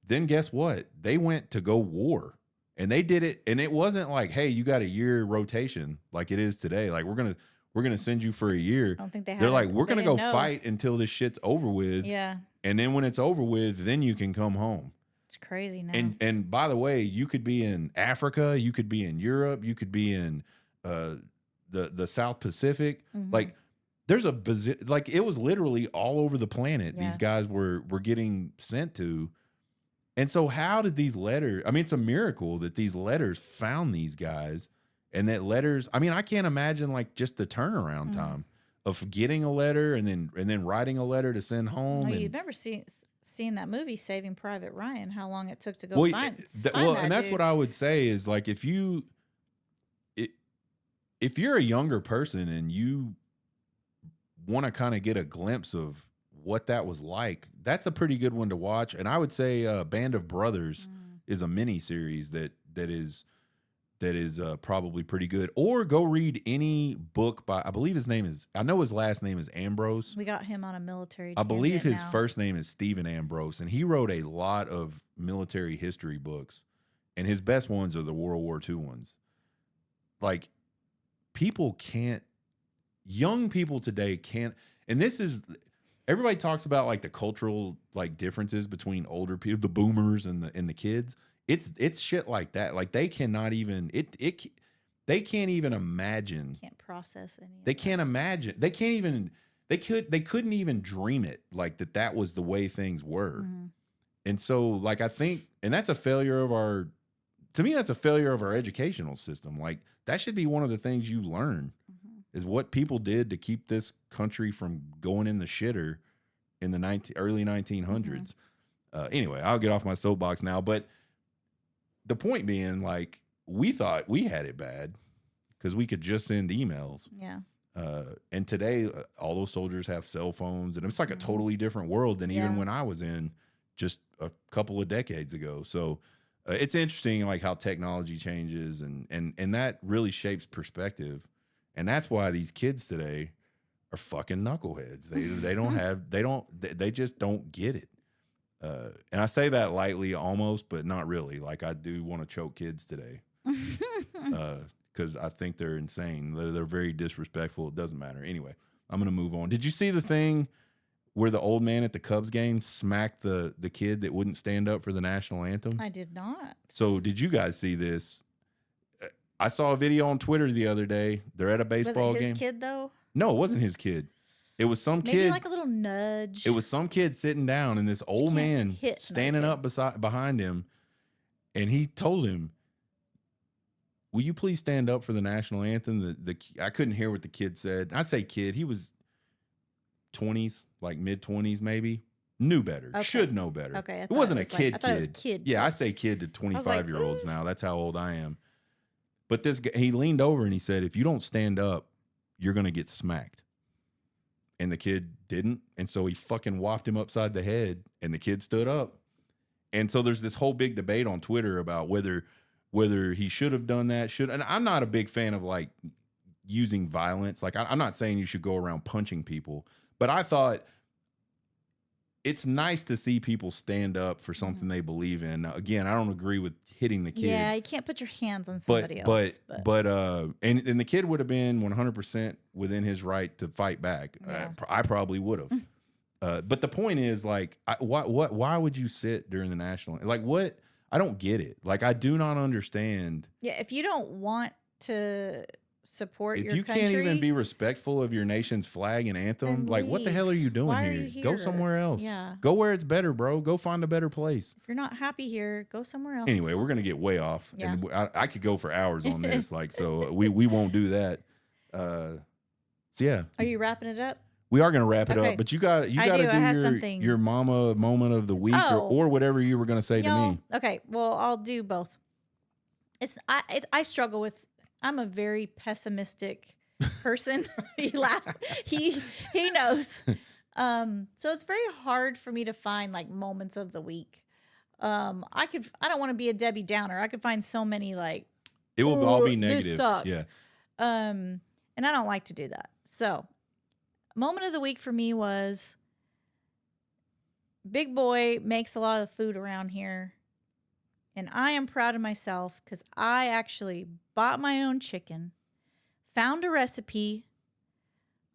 Then guess what? They went to go war. And they did it. And it wasn't like, hey, you got a year rotation like it is today. Like we're We're going to send you for a year. I don't think they had. They're like, we're they going to go didn't know. fight until this shit's over with. Yeah, And then when it's over with, then you can come home. it's crazy now. And by the way, you could be in Africa, you could be in Europe, you could be in the South Pacific. Like there's like it was literally all over the planet. Yeah. These guys were getting sent to. And so how did these letters, I mean, it's a miracle that these letters found these guys, and that letters, I mean, I can't imagine like just the turnaround time of getting a letter and then writing a letter to send home. Well, and, you've never seen that movie Saving Private Ryan, how long it took to go well, find and that's what I would say is like if you're a younger person and you want to kind of get a glimpse of what that was like, that's a pretty good one to watch. And I would say Band of Brothers is a mini series that is probably pretty good. Or go read any book by, I believe I know his last name is Ambrose. We got him on a military. I believe his now. first name is Stephen Ambrose, and he wrote a lot of military history books, and his best ones are the World War II ones. Like, young people today can't, and this is, everybody talks about like the cultural like differences between older people, the boomers and the kids. It's shit like that. Like they cannot even they can't even imagine. Can't process any. They can't imagine. They can't even. They couldn't even dream it like that was the way things were. And so like I think, and that's a failure of our. To me, that's a failure of our educational system. Like that should be one of the things you learn is what people did to keep this country from going in the shitter in the early 1900s. Anyway, I'll get off my soapbox now, but. The point being, like, we thought we had it bad because we could just send emails. Yeah. And today, all those soldiers have cell phones, and it's like a totally different world than even when I was in just a couple of decades ago. So it's interesting, like, how technology changes, and that really shapes perspective. And that's why these kids today are fucking knuckleheads. They just don't get it. And I say that lightly almost, but not really. Like I do want to choke kids today because I think they're insane. They're very disrespectful. It doesn't matter. Anyway, I'm going to move on. Did you see the thing where the old man at the Cubs game smacked the kid that wouldn't stand up for the national anthem? I did not. So did you guys see this? I saw a video on Twitter the other day. They're at a baseball game. Was it his kid though? No, it wasn't his kid. It was some kid. Maybe like a little nudge. It was some kid sitting down and this old man standing up behind him. And he told him, will you please stand up for the national anthem? I couldn't hear what the kid said. I say kid. He was 20s, like mid-20s maybe. Knew better. Okay. Should know better. Okay. It wasn't a kid. I thought it was kid. Yeah, I say kid to 25-year-olds now. That's how old I am. But this guy, he leaned over and he said, if you don't stand up, you're going to get smacked. And the kid didn't. And so he fucking whopped him upside the head and the kid stood up. And so there's this whole big debate on Twitter about whether he should have done that. And I'm not a big fan of like using violence. Like I'm not saying you should go around punching people, but I thought it's nice to see people stand up for something they believe in. Now, again, I don't agree with hitting the kid. Yeah, you can't put your hands on somebody else. But and the kid would have been 100% within his right to fight back. Yeah. I probably would have. But the point is, like, why would you sit during the national? Like, what? I don't get it. Like, I do not understand. Yeah, if you don't want to support your country. If you can't even be respectful of your nation's flag and anthem, like, what the hell are you doing Why here? are you here? Go somewhere else. Yeah. Go where it's better, bro. Go find a better place. If you're not happy here, go somewhere else. Anyway, we're going to get way off. Yeah. And I could go for hours on this. Like, so we won't do that. So, yeah. Are you wrapping it up? We are going to wrap it Okay. up, but you got to do your mama moment of the week or whatever you were going to say to me. Okay, well, I'll do both. I struggle with. I'm a very pessimistic person. He laughs. He knows. So it's very hard for me to find like moments of the week. I don't want to be a Debbie Downer. I could find so many like it will all be negative. This sucked. Yeah. And I don't like to do that. So moment of the week for me was Big Boy makes a lot of the food around here. And I am proud of myself because I actually bought my own chicken, found a recipe,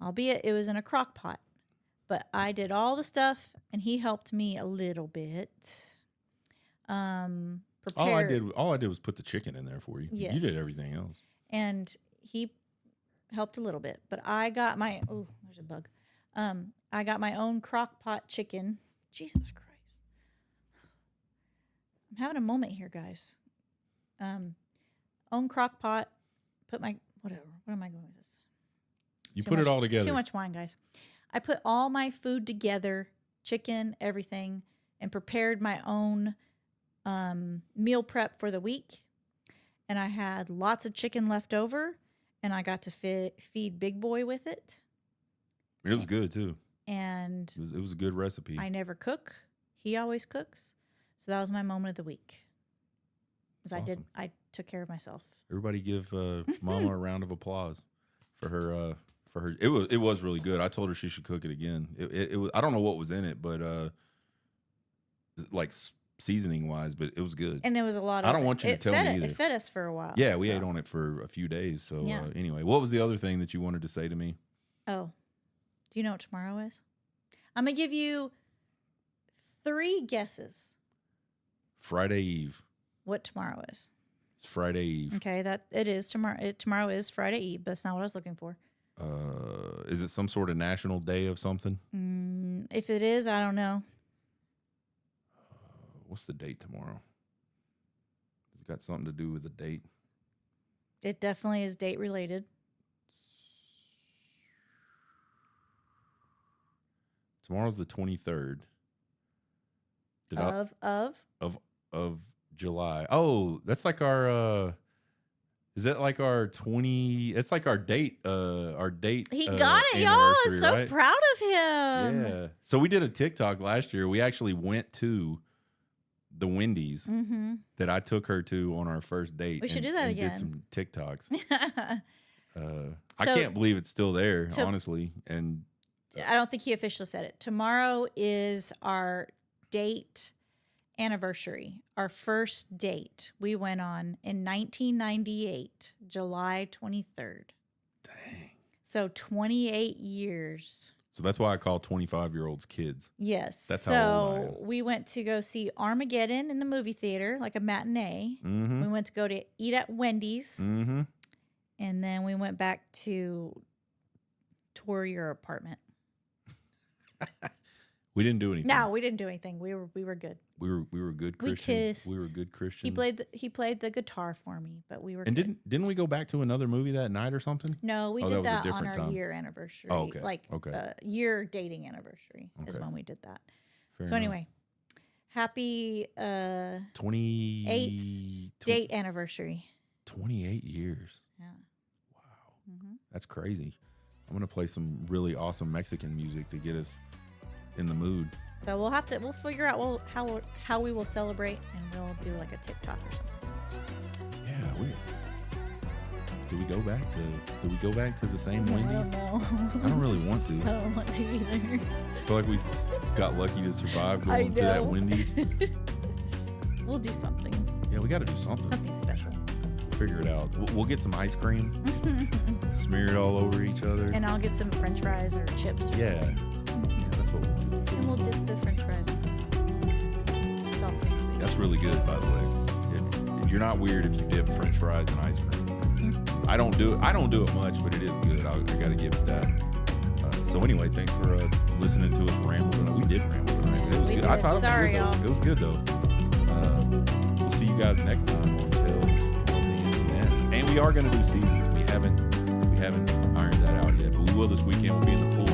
albeit it was in a crock pot. But I did all the stuff, and he helped me a little bit. All I did was put the chicken in there for you. Yes. You did everything else. And he helped a little bit. But I got my, oh, there's a bug. I got my own crock pot chicken. Jesus Christ. I'm having a moment here, guys. Own crock pot. Put my, whatever. What am I going with this? You put it all together. Too much wine, guys. I put all my food together, chicken, everything, and prepared my own meal prep for the week. And I had lots of chicken left over, and I got to feed Big Boy with it. It was good, too. And it was a good recipe. I never cook. He always cooks. So that was my moment of the week. Because awesome. I took care of myself. Everybody give Mama a round of applause for her. It was really good. I told her she should cook it again. It was, I don't know what was in it, but like seasoning wise, but it was good. And it was a lot of. I don't want you to tell me either. It fed us for a while. Yeah, we ate on it for a few days. So Yeah. Anyway, what was the other thing that you wanted to say to me? Oh, do you know what tomorrow is? I'm gonna give you 3 guesses. Friday Eve. What tomorrow is? It's Friday Eve. Okay, that it is tomorrow. Tomorrow is Friday Eve, but that's not what I was looking for. Is it some sort of national day of something? If it is, I don't know. What's the date tomorrow? It's got something to do with the date. It definitely is date related. Tomorrow's the 23rd. Of July. Oh, that's like our is that like our 20? It's like our date. He got it, y'all. I'm so right? proud of him. Yeah. So we did a TikTok last year. We actually went to the Wendy's that I took her to on our first date. We should do that again. Did some TikToks. I can't believe it's still there, honestly. And I don't think he officially said it. Tomorrow is our date anniversary, our first date we went on in 1998, July 23rd. Dang. So 28 years. So that's why I call 25-year-olds kids. Yes. That's how old I am. We went to go see Armageddon in the movie theater, like a matinee. Mm-hmm. We went to go to eat at Wendy's. Mm-hmm. And then we went back to tour your apartment. We didn't do anything. No, we didn't do anything. We were good. We were good Christians. We kissed. We were good Christians. He played the guitar for me, but we were. And good. didn't we go back to another movie that night or something? No, we Oh, did that was a that on our different time. year anniversary. Oh, okay. Like year dating anniversary is Okay. when we did that. Fair So enough. anyway, happy 28 date anniversary. 28 years. Yeah. Wow. That's crazy. I'm going to play some really awesome Mexican music to get us in the mood. So we'll figure out how we will celebrate, and we'll do like a TikTok or something. Yeah, do we go back to the same Wendy's? I don't know. I don't really want to. I don't want to either. I feel like we got lucky to survive going to that Wendy's. We'll do something. Yeah, we got to do something. Something special. Figure it out. We'll get some ice cream, smear it all over each other. And I'll get some French fries or chips. Yeah, that's what we'll do. And we'll dip the French fries in salty and sweet. That's really good, by the way. You're not weird if you dip French fries in ice cream. I don't do it much, but it is good. I got to give it that. So anyway, thanks for listening to us ramble tonight. We did ramble tonight, but it was good. I thought it was good, though. We'll see you guys next time on Tales of the Empty Nest. And we are going to do seasons. We haven't ironed that out yet, but we will this weekend. We'll be in the pool